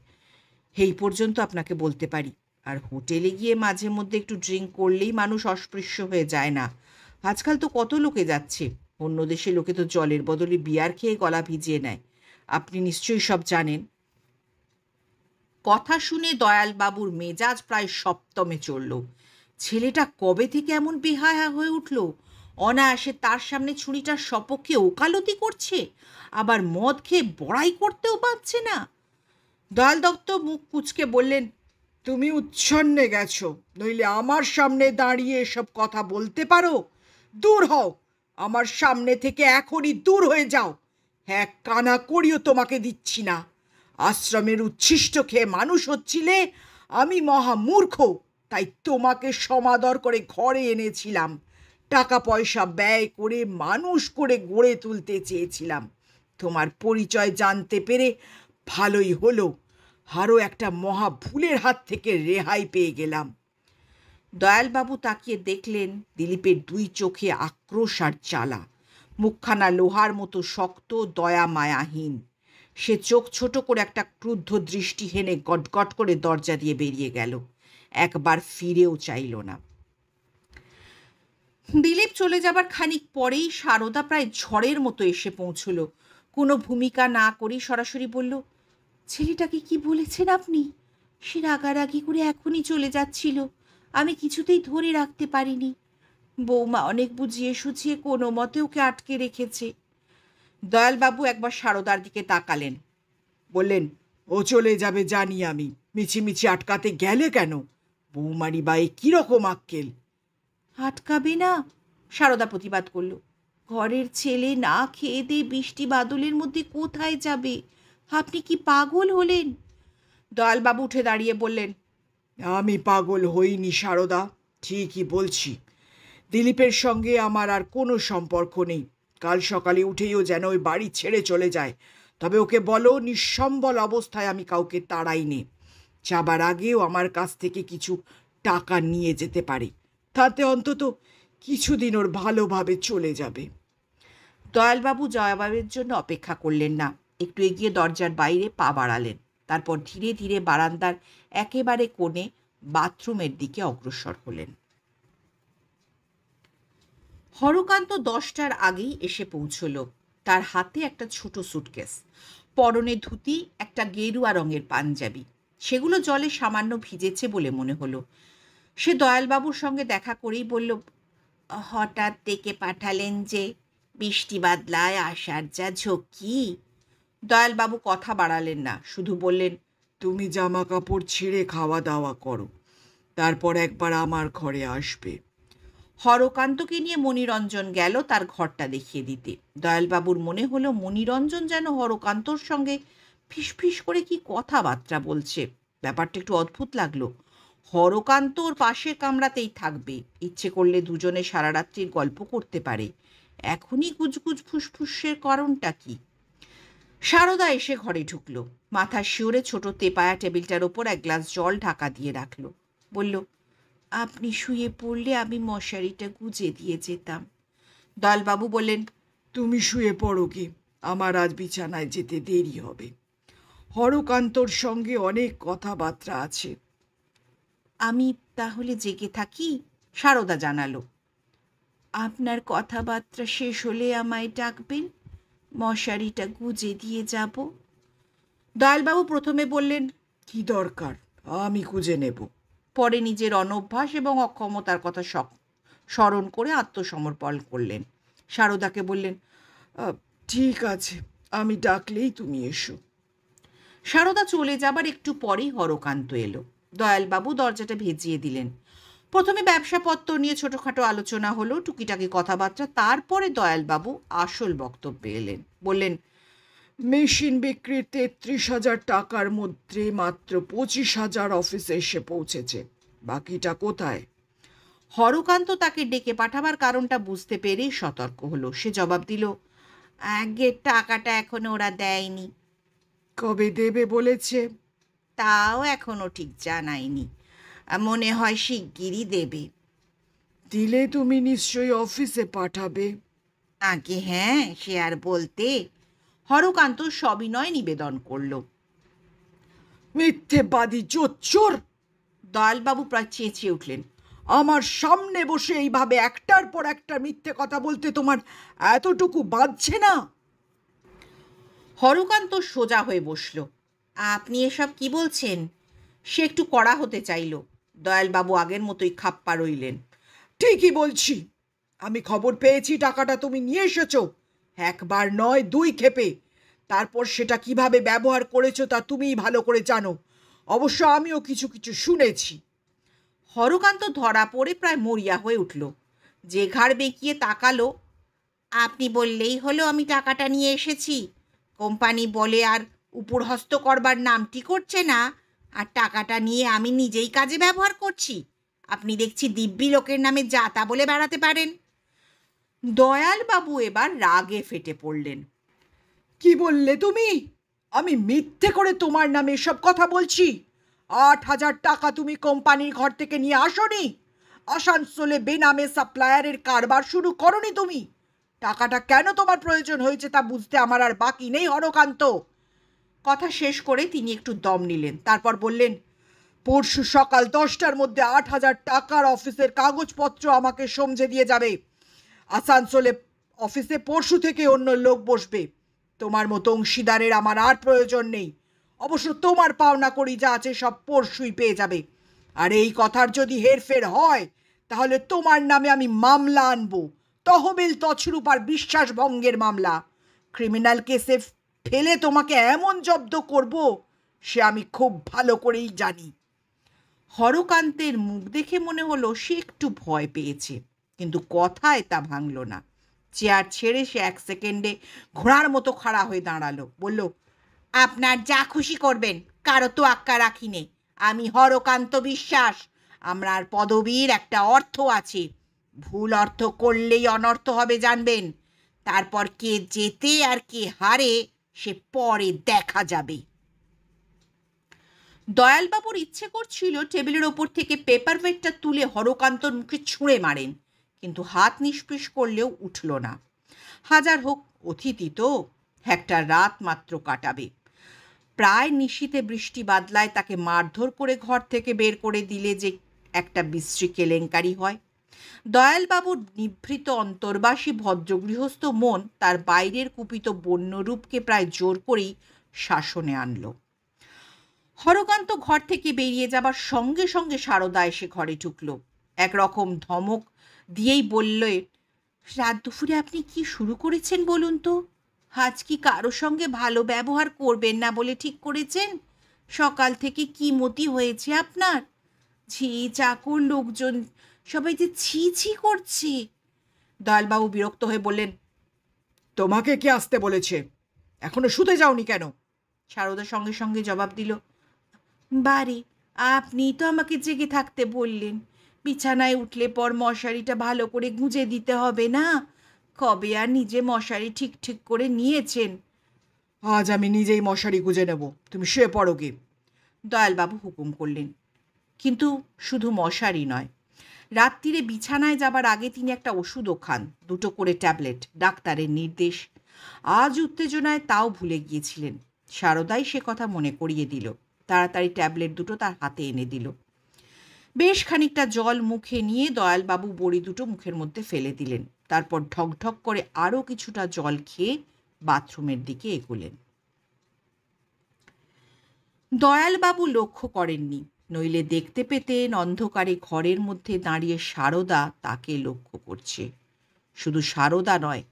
এই পর্যন্ত আপনাকে বলতে পারি। আর হোটেলে গিয়ে মাঝে মধ্যে একটু ড্রিঙ্ক করলেই মানুষ অস্পৃশ্য হয়ে যায় না? আজকাল তো কত লোকে যাচ্ছে। অন্য দেশে লোকে তো জলের বদলে বিয়ার খেয়ে গলা ভিজিয়ে নেয়। আপনি নিশ্চয়ই সব জানেন। কথা শুনে দয়ালবাবুর মেজাজ প্রায় সপ্তমে চড়ল। ছেলেটা কবে থেকে এমন বেহায়া হয়ে উঠল? অনায়াসে তার সামনে ছুরিটার সপক্ষে ওকালতি করছে, আবার মদ খেয়ে বড়াই করতেও পারছে না। দয়াল দত্ত মুখ কুঁচকে বললেন, তুমি উচ্ছন্নে গেছো, নইলে আমার সামনে দাঁড়িয়ে এসব কথা বলতে পারো? দূর হও, আমার সামনে থেকে এখনই দূর হয়ে যাও। হ্যাঁ, কানা করিও তোমাকে দিচ্ছি না। আশ্রমের উচ্ছিষ্ট খেয়ে মানুষ হচ্ছিলে, আমি মহা মূর্খ, তাই তোমাকে সমাদর করে ঘরে এনেছিলাম। টাকা পয়সা ব্যয় করে মানুষ করে গড়ে তুলতে চেয়েছিলাম। তোমার পরিচয় জানতে পেরে ভালোই হলো, আরও একটা মহা ভুলের হাত থেকে রেহাই পেয়ে গেলাম। দয়ালবাবু তাকিয়ে দেখলেন দিলীপের দুই চোখে আক্রোশ আর জ্বালা, মুখখানা লোহার মতো শক্ত, দয়া মায়াহীন। সে চোখ ছোট করে একটা ক্রুদ্ধ দৃষ্টি হেনে গটগট করে দরজা দিয়ে বেরিয়ে গেল, একবার ফিরেও চাইল না। দিলীপ চলে যাবার খানিক পরেই সারদা প্রায় ঝড়ের মতো এসে পৌঁছল। কোনো ভূমিকা না করেই সরাসরি বলল, ছেলেটাকে কি বলেছেন আপনি? সে রাগারাগি করে এখনই চলে যাচ্ছিল, আমি কিছুতেই ধরে রাখতে পারিনি। বৌমা অনেক বুঝিয়ে সুঝিয়ে কোনো মতে ওকে আটকে রেখেছে। দয়ালবাবু একবার সারদার দিকে তাকালেন, বললেন, ও চলে যাবে জানি আমি, মিছিমিছি আটকাতে গেলে কেন? বৌমারি বাই কিরকম আক্কেল! আটকাবে না? সারদা প্রতিবাদ করল। ঘরের ছেলে না খেয়ে দিয়ে বৃষ্টি বাদলের মধ্যে কোথায় যাবে? আপনি কি পাগল হলেন? দয়ালবাবু উঠে দাঁড়িয়ে বললেন, আমি পাগল হইনি সারদা, ঠিকই বলছি। দিলীপের সঙ্গে আমার আর কোনো সম্পর্ক নেই। কাল সকালে উঠেই ও যেন ওই বাড়ি ছেড়ে চলে যায়। তবে ওকে বলো, নিঃসম্বল অবস্থায় আমি কাউকে তাড়াইনি। যাবার আগেও আমার কাছ থেকে কিছু টাকা নিয়ে যেতে পারে, তাতে অন্তত কিছুদিন ওর ভালোভাবে চলে যাবে। দয়ালবাবু জবাবের জন্য অপেক্ষা করলেন না, একটু এগিয়ে দরজার বাইরে পা বাড়ালেন। তারপর ধীরে ধীরে বারান্দার একেবারে কোণে বাথরুমের দিকে অগ্রসর হলেন। হরকান্ত 10টার আগেই এসে পৌঁছল। তার হাতে একটা ছোট সুটকেস, পরনে ধুতি, একটা গেরুয়া রঙের পাঞ্জাবি। সেগুলো জলে সামান্য ভিজেছে বলে মনে হলো। সে দয়ালবাবুর সঙ্গে দেখা করেই বলল, হঠাৎ ডেকে পাঠালেন যে? বৃষ্টি বাদলায় আসার যা ঝক্কি। দয়ালবাবু কথা বাড়ালেন না, শুধু বললেন, তুমি জামা কাপড় ছেড়ে খাওয়া দাওয়া করো, তারপর একবার আমার ঘরে আসবে। হরকান্তকে নিয়ে মণিরঞ্জন গেল তার ঘরটা দেখিয়ে দিতে। দয়ালবাবুর মনে হলো মণিরঞ্জন যেন হরকান্তর সঙ্গে ফিসফিস করে কি কথাবার্তা বলছে। ব্যাপারটা একটু অদ্ভুত লাগলো। হরকান্ত ওর পাশের কামরাতেই থাকবে, ইচ্ছে করলে দুজনে সারা রাত্রির গল্প করতে পারে। এখনই গুজগুজ ফুসফুসের কারণটা কি? সারদা এসে ঘরে ঢুকলো, মাথা শিওরে ছোট তেপায়া টেবিলটার ওপর এক গ্লাস জল ঢাকা দিয়ে রাখলো। বলল, আপনি শুয়ে পড়লে আমি মশারিটা গুজে দিয়ে যেতাম। দয়ালবাবু বললেন, তুমি শুয়ে পড়ো কি, আমার আজ বিছানায় যেতে দেরি হবে। হরকান্তর সঙ্গে অনেক কথাবার্তা আছে। আমি তাহলে জেগে থাকি? সারদা জানালো। আপনার কথাবার্তা শেষ হলে আমায় ডাকবেন, মশারিটা গুজে দিয়ে যাব। দয়ালবাবু প্রথমে বললেন, কি দরকার, আমি খুঁজে নেব। পরে নিজের অনভ্যাস এবং অক্ষমতার কথা স্মরণ করে আত্মসমর্পণ করলেন। সারদাকে বললেন, ঠিক আছে, আমি ডাকলেই তুমি এসো। সারদা চলে যাবার একটু পরেই হরকান্ত এলো। দয়ালবাবু দরজাটা ভেজিয়ে দিলেন। প্রথমে ব্যবসাপত্র নিয়ে ছোটোখাটো আলোচনা হলো, টুকিটাকি কথাবার্তা। তারপরে দয়ালবাবু আসল বক্তব্যে এলেন। বললেন, মেশিন বিক্রির 33,000 টাকার মধ্যে মাত্র 25,000 অফিসে এসে পৌঁছেছে, বাকিটা কোথায়? হরকান্ত তাকে ডেকে পাঠাবার কারণটা বুঝতে পেরেই সতর্ক হলো। সে জবাব দিল, আগের টাকাটা এখনো ওরা দেয়নি। কবে দেবে বলেছে? তাও এখনো ঠিক জানায়নি, মনে হয় শিগগিরই দেবে। দিলে তুমি নিশ্চয়ই অফিসে পাঠাবে। আগে হ্যাঁ, সে আর বলতে। হরকান্ত সবিনয় নিবেদন করল। মিথ্যেবাদী জোচ্চোর! দয়ালবাবু প্রায় চেঁচিয়ে উঠলেন। আমার সামনে বসে এইভাবে একটার পর একটা মিথ্যে কথা বলতে তোমার এতটুকু বাধছে না? হরকান্ত সোজা হয়ে বসল। আপনি এসব কি বলছেন? সে একটু কড়া হতে চাইল। দয়ালবাবু আগের মতোই খাপ্পা রইলেন। ঠিকই বলছি। আমি খবর পেয়েছি টাকাটা তুমি নিয়ে এসেছো। একবার নয়, দুই ক্ষেপে। তারপর সেটা কিভাবে ব্যবহার করেছো তা তুমিই ভালো করে জানো। অবশ্য আমিও কিছু কিছু শুনেছি। হরকান্ত ধরা পড়ে প্রায় মরিয়া হয়ে উঠল। যে ঘাড় বেঁকিয়ে তাকালো। আপনি বললেই হলো আমি টাকাটা নিয়ে এসেছি। কোম্পানি বলে আর উপরহস্ত করবার নামটি করছে না, আর টাকাটা নিয়ে আমি নিজেই কাজে ব্যবহার করছি। আপনি দেখছি দিব্যি লোকের নামে যা তা বলে বেড়াতে পারেন। দয়ালবাবু এবার রাগে ফেটে পড়লেন। কি বললে তুমি? আমি মিথ্যে করে তোমার নামে এসব কথা বলছি? 8,000 টাকা তুমি কোম্পানির ঘর থেকে নিয়ে আসোনি? আসানসোলে বেনামে সাপ্লায়ারের কারবার শুরু করনি তুমি? টাকাটা কেন তোমার প্রয়োজন হয়েছে তা বুঝতে আমার আর বাকি নেই হরকান্ত। কথা শেষ করে তিনি একটু দম নিলেন, তারপর বললেন, পরশু সকাল 10টার মধ্যে 8,000 টাকার অফিসের কাগজপত্র আমাকে সমঝে দিয়ে যাবে। আসানসোলে অফিসে পরশু থেকে অন্য লোক বসবে। তোমার মতো অংশীদারের আমার আর প্রয়োজন নেই। অবশ্য তোমার পাওনা করি যা আছে সব পরশুই পেয়ে যাবে। আর এই কথার যদি হেরফের হয় তাহলে তোমার নামে আমি মামলা আনবো। তহবিল তছরূপ আর বিশ্বাসভঙ্গের মামলা। ক্রিমিনাল কেসে ফেলে তোমাকে এমন জব্দ করব সে আমি খুব ভালো করেই জানি। হরকান্তের মুখ দেখে মনে হলো সে একটু ভয় পেয়েছে, কিন্তু কথায় তা ভাঙল না। চেয়ার ছেড়ে সে 1 সেকেন্ডে ঘোড়ার মতো খাড়া হয়ে দাঁড়ালো, বলল, আপনার যা খুশি করবেন, কারো তো আক্কা রাখি নে। আমি হরকান্ত বিশ্বাস। আমার পদবীর একটা অর্থ আছে। ভুল অর্থ করলেই অনর্থ হবে জানবেন। তারপর কে জেতে আর কে হারে সে পরে দেখা যাবে। দয়ালবাবুর ইচ্ছে করছিল টেবিলের ওপর থেকে পেপার ওয়েটটা তুলে হরকান্তর মুখে ছুঁড়ে মারেন, কিন্তু হাত নিষ্পিস করলেও উঠল না। হাজার হোক অতিথি তো, একটা রাত মাত্র কাটাবে। প্রায় নিশীথে বৃষ্টি বাদলায় তাকে মারধর করে ঘর থেকে বের করে দিলে যে একটা বিশ্রী কেলেঙ্কারি হয়। দয়ালবাবুর নিভৃত অন্তর্বাসী ভদ্রগৃহস্থ মন তার বাইরের কুপিত বন্যরূপকে প্রায় জোর করেই শাসনে আনল। হরকান্ত ঘর থেকে বেরিয়ে যাবার সঙ্গে সঙ্গে সারদা এসে ঘরে ঢুকল। একরকম ধমক দিয়েই বললে, রাত দুপুরে আপনি কি শুরু করেছেন বলুন তো? আজ কি কারো সঙ্গে ভালো ব্যবহার করবেন না বলে ঠিক করেছেন? সকাল থেকে কি মতি হয়েছে আপনার? ঝি চাকর লোকজন সবাই যে ছি ছি করছে। দয়ালবাবু বিরক্ত হয়ে বললেন, তোমাকে কে আসতে বলেছে? এখনো শুতে যাওনি কেন? সারদা সঙ্গে সঙ্গে জবাব দিল, বারে, আপনি তো আমাকে জেগে থাকতে বললেন। বিছানায় উঠলে পর মশারিটা ভালো করে গুঁজে দিতে হবে না? কবে আর নিজে মশারি ঠিক ঠিক করে নিয়েছেন? আজ আমি নিজেই মশারি গুঁজে নেব, তুমি শুয়ে পড়ো গে। দয়ালবাবু হুকুম করলেন। কিন্তু শুধু মশারি নয়, রাত্রিরে বিছানায় যাবার আগে তিনি একটা ওষুধও খান, 2টো করে ট্যাবলেট, ডাক্তারের নির্দেশ। আজ উত্তেজনায় তাও ভুলে গিয়েছিলেন। সারদাই সে কথা মনে করিয়ে দিল। তাড়াতাড়ি ট্যাবলেট 2টো তার হাতে এনে দিল। বেশ খানিকটা জল মুখে নিয়ে দয়ালবাবু বড়ি 2টো মুখের মধ্যে ফেলে দিলেন। তারপর ঢকঢক করে আরও কিছুটা জল খেয়ে বাথরুমের দিকে এগোলেন। দয়ালবাবু লক্ষ্য করেননি, নইলে দেখতে পেতেন অন্ধকারে ঘরের মধ্যে দাঁড়িয়ে সারদা তাকে লক্ষ্য করছে। শুধু সারদা নয়,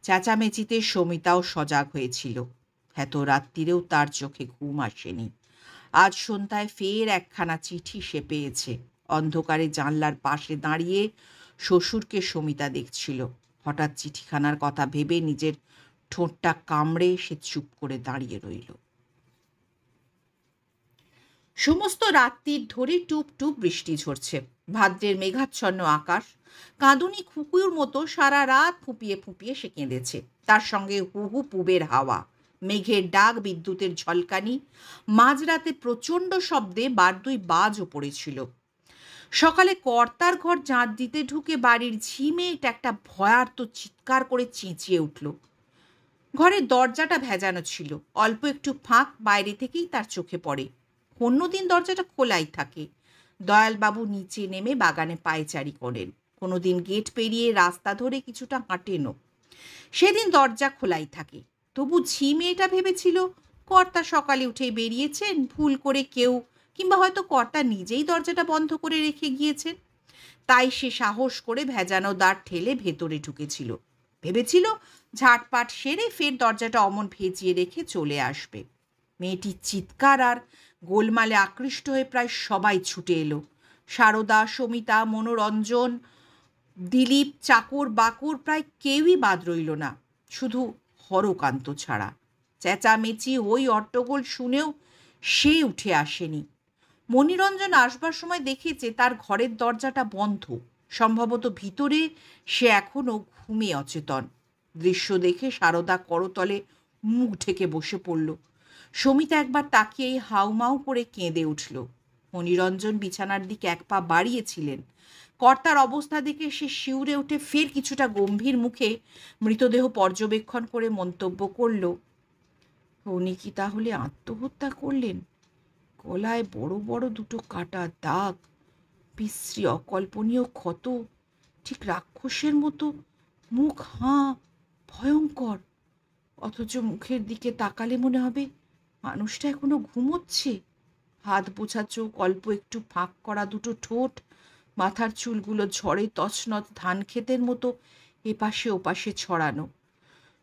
চেঁচামেচিতে সমিতাও সজাগ হয়েছিল। এত রাত্রিরেও তার চোখে ঘুম আসেনি। আজ সন্ধ্যায় ফের একখানা চিঠি সে পেয়েছে। অন্ধকারে জানলার পাশে দাঁড়িয়ে শ্বশুরকে সমিতা দেখছিল। হঠাৎ চিঠিখানার কথা ভেবে নিজের ঠোঁটটা কামড়ে সে চুপ করে দাঁড়িয়ে রইল। সমস্ত রাত্রির ধরে টুপ টুপ বৃষ্টি ঝরছে। ভাদ্রের মেঘাচ্ছন্ন আকাশ কাঁদুনি খুকুর মতো সারা রাত ফুঁপিয়ে ফুঁপিয়ে সে কেঁদেছে। তার সঙ্গে হু হু পুবের হাওয়া, মেঘের ডাক, বিদ্যুতের ঝলকানি, মাঝরাতে প্রচণ্ড শব্দে বারদুই বাজও পড়েছিল। সকালে কর্তার ঘর ঝাঁট দিতে ঢুকে বাড়ির ঝিমেটা একটা ভয়ার্ত চিৎকার করে চেঁচিয়ে উঠল। ঘরের দরজাটা ভেজানো ছিল, অল্প একটু ফাঁক বাইরে থেকেই তার চোখে পড়ে। অন্যদিন দরজাটা খোলাই থাকে। দয়ালবাবু নিচে নেমে বাগানে পায়চারি করেন, কোনোদিন গেট পেরিয়ে রাস্তা ধরে কিছুটা হাঁটেনও। সেদিন দরজা খোলাই থাকে। তবু ঝি মেয়েটা ভেবেছিল কর্তা সকালে উঠেই বেরিয়েছেন, ভুল করে কেউ, কিংবা হয়তো কর্তা নিজেই দরজাটা বন্ধ করে রেখে গিয়েছেন। তাই সে সাহস করে ভেজানো দ্বার ঠেলে ভেতরে ঢুকেছিল। ভেবেছিল ঝাটপাট সেরে ফের দরজাটা অমন ভেজিয়ে রেখে চলে আসবে। মেয়েটির চিৎকার আর গোলমালে আকৃষ্ট হয়ে প্রায় সবাই ছুটে এলো। সারদা, সমিতা, মনোরঞ্জন, দিলীপ, চাকর বাকর প্রায় কেউই বাদ রইল না, শুধু হরকান্ত ছাড়া। চেঁচামেচি হই হট্টগোল শুনেও সে উঠে আসেনি। মণিরঞ্জন আসবার সময় দেখেছে তার ঘরের দরজাটা বন্ধ। সম্ভবত ভিতরে সে এখনো ঘুমে অচেতন। দৃশ্য দেখে সারদা করতলে মুখ ঢেকে বসে পড়ল। সমিতা একবার তাকিয়ে হাউমাউ করে কেঁদে উঠল। মণিরঞ্জন বিছানার দিকে এক পা বাড়িয়েছিলেন। কর্তার অবস্থা দেখে সে শিউরে উঠে ফের কিছুটা গম্ভীর মুখে মৃতদেহ পর্যবেক্ষণ করে মন্তব্য করল, উনি কি তাহলে আত্মহত্যা করলেন? গলায় বড় বড় দুটো কাটা দাগ, বিশ্রী অকল্পনীয় ক্ষত, ঠিক রাক্ষসের মতো মুখ, হাঁ, ভয়ঙ্কর। অথচ মুখের দিকে তাকালে মনে হবে মানুষটা এখনো ঘুমোচ্ছে। হাত বোঝা চোখ, অল্প একটু ফাঁক করা দুটো ঠোঁট, মাথার চুলগুলো ঝড়ে তছনছ ধান ক্ষেতের মতো এপাশে ওপাশে ছড়ানো।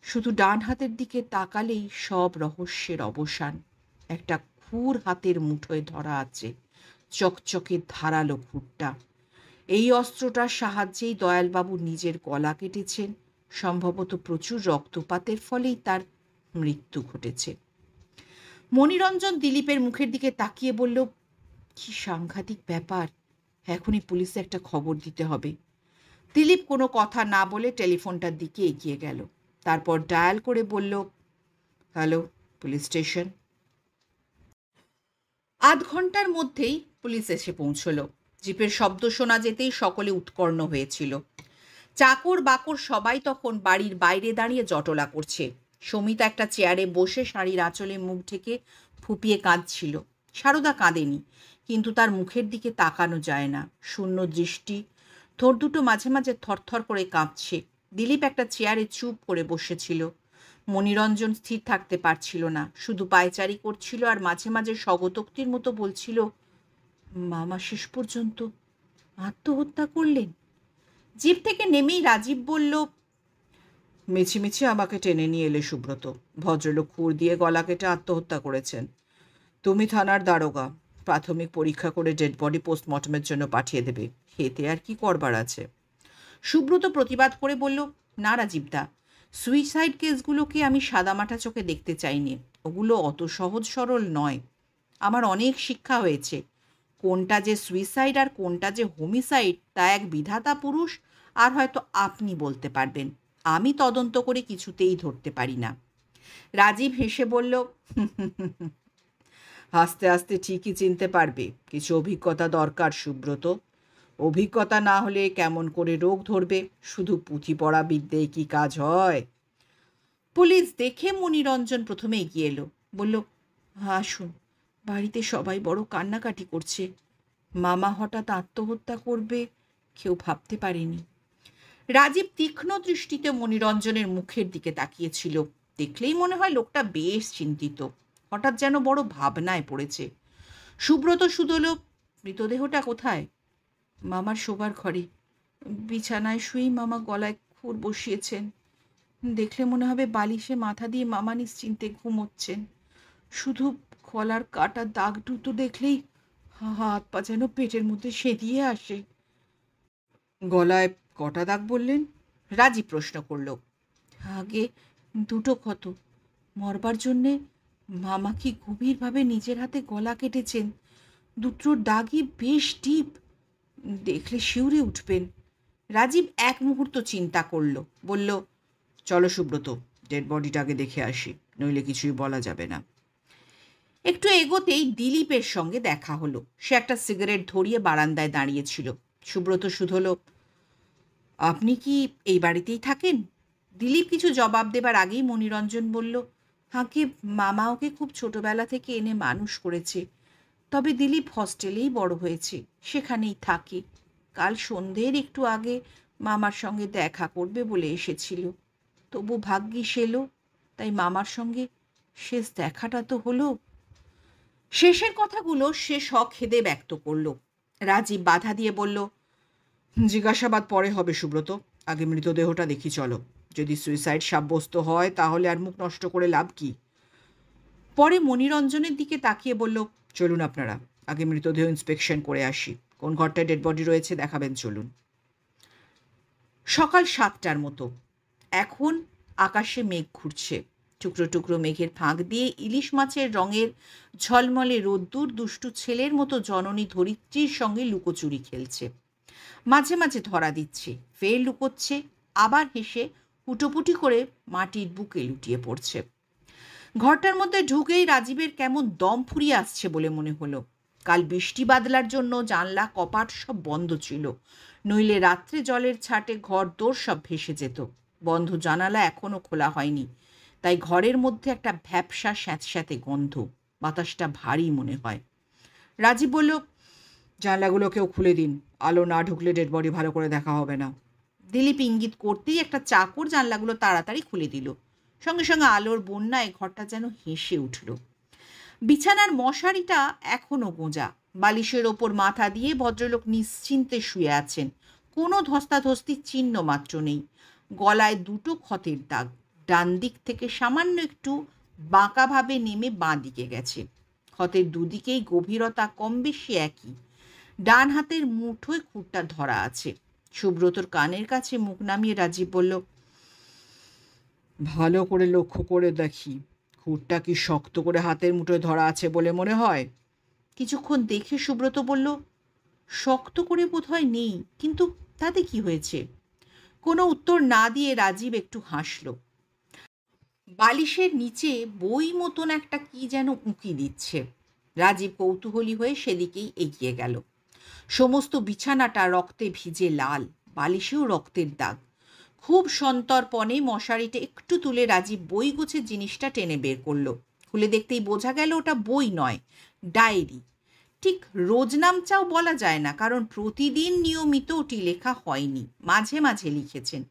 শুধু ডান হাতের দিকে তাকালেই সব রহস্যের অবসান। একটা খুর হাতের মুঠোয় ধরা আছে, চকচকে ধারালো খুরটা। এই অস্ত্রটার সাহায্যেই দয়ালবাবু নিজের গলা কেটেছেন। সম্ভবত প্রচুর রক্তপাতের ফলেই তার মৃত্যু ঘটেছে। মণিরঞ্জন দিলীপের মুখের দিকে তাকিয়ে বলল, কি সাংঘাতিক ব্যাপার, এখনই পুলিশে একটা খবর দিতে হবে। দিলীপ কোনো কথা না বলে টেলিফোনটার দিকে এগিয়ে গেল। তারপর ডায়াল করে বলল, হ্যালো, পুলিশ স্টেশন। আধ ঘন্টার মধ্যেই পুলিশ এসে পৌঁছল। জিপের শব্দ শোনা যেতেই সকলে উৎকর্ণ হয়েছিল। চাকর বাকর সবাই তখন বাড়ির বাইরে দাঁড়িয়ে জটলা করছে। সমিতা একটা চেয়ারে বসে শাড়ির আঁচলে মুখ ঢেকে ফুপিয়ে কাঁদছিল। সারদা কাঁদেনি, কিন্তু তার মুখের দিকে তাকানো যায় না। শূন্য দৃষ্টি, ঠোঁট দুটো মাঝে মাঝে থরথর করে কাঁপছে। দিলীপ একটা চেয়ারে চুপ করে বসেছিল। মণিরঞ্জন স্থির থাকতে পারছিল না, শুধু পায়চারি করছিল আর মাঝে মাঝে স্বগতোক্তির মতো বলছিল, মামা শেষ পর্যন্ত আত্মহত্যা করলেন। জিপ থেকে নেমেই রাজীব বলল, মিছিমিছি আমাকে টেনে নিয়ে এলে সুব্রত। ভদ্রলোক খুর দিয়ে গলা কেটে আত্মহত্যা করেছেন। তুমি থানার দারোগা, প্রাথমিক পরীক্ষা করে ডেড বডি পোস্টমর্টমের জন্য পাঠিয়ে দেবে। এতে আর কি করবার আছে? সুব্রত প্রতিবাদ করে বলল, না রাজীবদা, সুইসাইড কেসগুলোকে আমি সাদামাটা চোখে দেখতে চাইনি। ওগুলো অত সহজ সরল নয়। আমার অনেক শিক্ষা হয়েছে। কোনটা যে সুইসাইড আর কোনটা যে হোমিসাইড তা এক বিধাতা পুরুষ আর হয়তো আপনি বলতে পারবেন। আমি তদন্ত করে কিছুতেই ধরতে পারি না। রাজীব হেসে বলল, আস্তে আস্তে ঠিকই চিনতে পারবে। কিছু অভিজ্ঞতা দরকার সুব্রত। অভিজ্ঞতা না হলে কেমন করে রোগ ধরবে? শুধু পুঁথি পড়া বিদ্যেয় কি কাজ হয়? পুলিশ দেখে মণিরঞ্জন প্রথমে এগিয়ে এলো, বলল, আসুন, বাড়িতে সবাই বড় কান্নাকাটি করছে। মামা হঠাৎ আত্মহত্যা করবে কেউ ভাবতে পারেনি। রাজীব তীক্ষ্ণ দৃষ্টিতে মণিরঞ্জনের মুখের দিকে তাকিয়েছিল। দেখলেই মনে হয় লোকটা বেশ চিন্তিত, হঠাৎ যেন বড় ভাবনায় পড়েছে। সুব্রত শুধল, মৃতদেহটা কোথায়? মামার শোবার ঘরে। বিছানায় শুয়েই মামা গলায় খুর বসিয়েছেন। দেখলে মনে হবে বালিশে মাথা দিয়ে মামা নিশ্চিন্তে ঘুমোচ্ছেন। শুধু গলার কাটা দাগ দুটো দেখলেই হাত পা যেন পেটের মধ্যে সেদিয়ে আসে। গলায় কটা দাগ বললেন? রাজীব প্রশ্ন করল। আগে দুটো ক্ষত। মরবার জন্যে মামা কি গভীরভাবে নিজের হাতে গলা কেটেছেন। দুটোর দাগই বেশ ডিপ, দেখলে শিউরে উঠবেন। রাজীব এক মুহূর্ত চিন্তা করল, বলল, চলো সুব্রত, ডেড বডিটাকে দেখে আসি, নইলে কিছুই বলা যাবে না। একটু এগোতেই দিলীপের সঙ্গে দেখা হলো। সে একটা সিগারেট ধরিয়ে বারান্দায় দাঁড়িয়েছিল। সুব্রত শুধল, আপনি কি এই বাড়িতেই থাকেন? দিলীপ কিছু জবাব দেবার আগেই মণিরঞ্জন বলল, আগে মামা ওকে খুব ছোটবেলা থেকে এনে মানুষ করেছে। তবে দিলীপ হস্টেলেই বড় হয়েছে, সেখানেই থাকে। কাল সন্ধ্যের একটু আগে মামার সঙ্গে দেখা করবে বলে এসেছিল। তবু ভাগ্যিস এলো, তাই মামার সঙ্গে শেষ দেখাটা তো হলো। শেষের কথাগুলো সে সখেদে ব্যক্ত করল। রাজীব বাধা দিয়ে বলল, জিজ্ঞাসাবাদ পরে হবে সুব্রত, আগে মৃতদেহটা দেখি চলো। যদি সুইসাইড সাব্যস্ত হয় তাহলে আর মুখ নষ্ট করে লাভ কি? পরে মণিরঞ্জনের দিকে তাকিয়ে বলল, চলুন আপনারা, আগে মৃতদেহ ইন্সপেকশন করে আসি। কোন ঘরটায় ডেড বডি রয়েছে দেখাবেন, চলুন। সকাল 7টার মতো। এখন আকাশে মেঘ ঘুরছে। টুকরো টুকরো মেঘের ফাঁক দিয়ে ইলিশ মাছের রঙের ঝলমলে রোদ্দুর দুষ্টু ছেলের মতো জননী ধরিত্রীর সঙ্গে লুকোচুরি খেলছে। মাঝে মাঝে ধরা দিচ্ছে, ফের লুকোচ্ছে, আবার হেসে হুটোপুটি করে মাটির বুকে লুটিয়ে পড়ছে। ঘরটার মধ্যে ঢুকেই রাজীবের কেমন দম ফুরিয়ে আসছে বলে মনে হলো। কাল বৃষ্টি বাদলার জন্য জানলা কপাট সব বন্ধ ছিল, নইলে রাত্রে জলের ছাটে ঘর দোর সব ভেসে যেত। বন্ধ জানালা এখনো খোলা হয়নি, তাই ঘরের মধ্যে একটা ভ্যাপসা স্যাঁতস্যাঁতে গন্ধ, বাতাসটা ভারী মনে হয়। রাজীব বলল, জানলাগুলোকেও খুলে দিন, আলো না ঢুকলে ডেড বডি ভালো করে দেখা হবে না। দিলীপ ইঙ্গিত করতেই একটা চাকর জানলাগুলো তাড়াতাড়ি খুলে দিল। সঙ্গে সঙ্গে আলোর বন্যায় ঘরটা যেন হেসে উঠল। বিছানার মশারিটা এখনো গোঁজা, বালিশের ওপর মাথা দিয়ে ভদ্রলোক নিশ্চিন্তে শুয়ে আছেন, কোনো ধস্তাধস্তির চিহ্ন মাত্র নেই। গলায় দুটো ক্ষতের দাগ, ডান দিক থেকে সামান্য একটু বাঁকাভাবে নেমে বাঁ দিকে গেছে। ক্ষতের দুদিকেই গভীরতা কম বেশি একই। ডান হাতের মুঠোয় খুঁটটা ধরা আছে। সুব্রতর কানের কাছে মুখ নামিয়ে রাজীব বলল, ভালো করে লক্ষ্য করে দেখি, খুঁটটা কি শক্ত করে হাতের মুঠোয় ধরা আছে বলে মনে হয়? কিছুক্ষণ দেখে সুব্রত বলল, শক্ত করে বোধহয় নেই, কিন্তু তাতে কি হয়েছে? কোনো উত্তর না দিয়ে রাজীব একটু হাসল। বালিশের নিচে বই মতন একটা কি যেন উঁকি দিচ্ছে। রাজীব কৌতূহলী হয়ে সেদিকেই এগিয়ে গেল। সমস্ত বিছানাটা রক্তে ভিজে লাল, বালিশেও রক্তের দাগ। খুব সন্তর্পণে মশারিটা একটু তুলে রাজীব বই গুছের জিনিসটা টেনে বের করলো। খুলে দেখতেই বোঝা গেল ওটা বই নয়, ডায়েরি। ঠিক রোজনামচাও বলা যায় না, কারণ প্রতিদিন নিয়মিত ওটি লেখা হয়নি, মাঝে মাঝে লিখেছেন।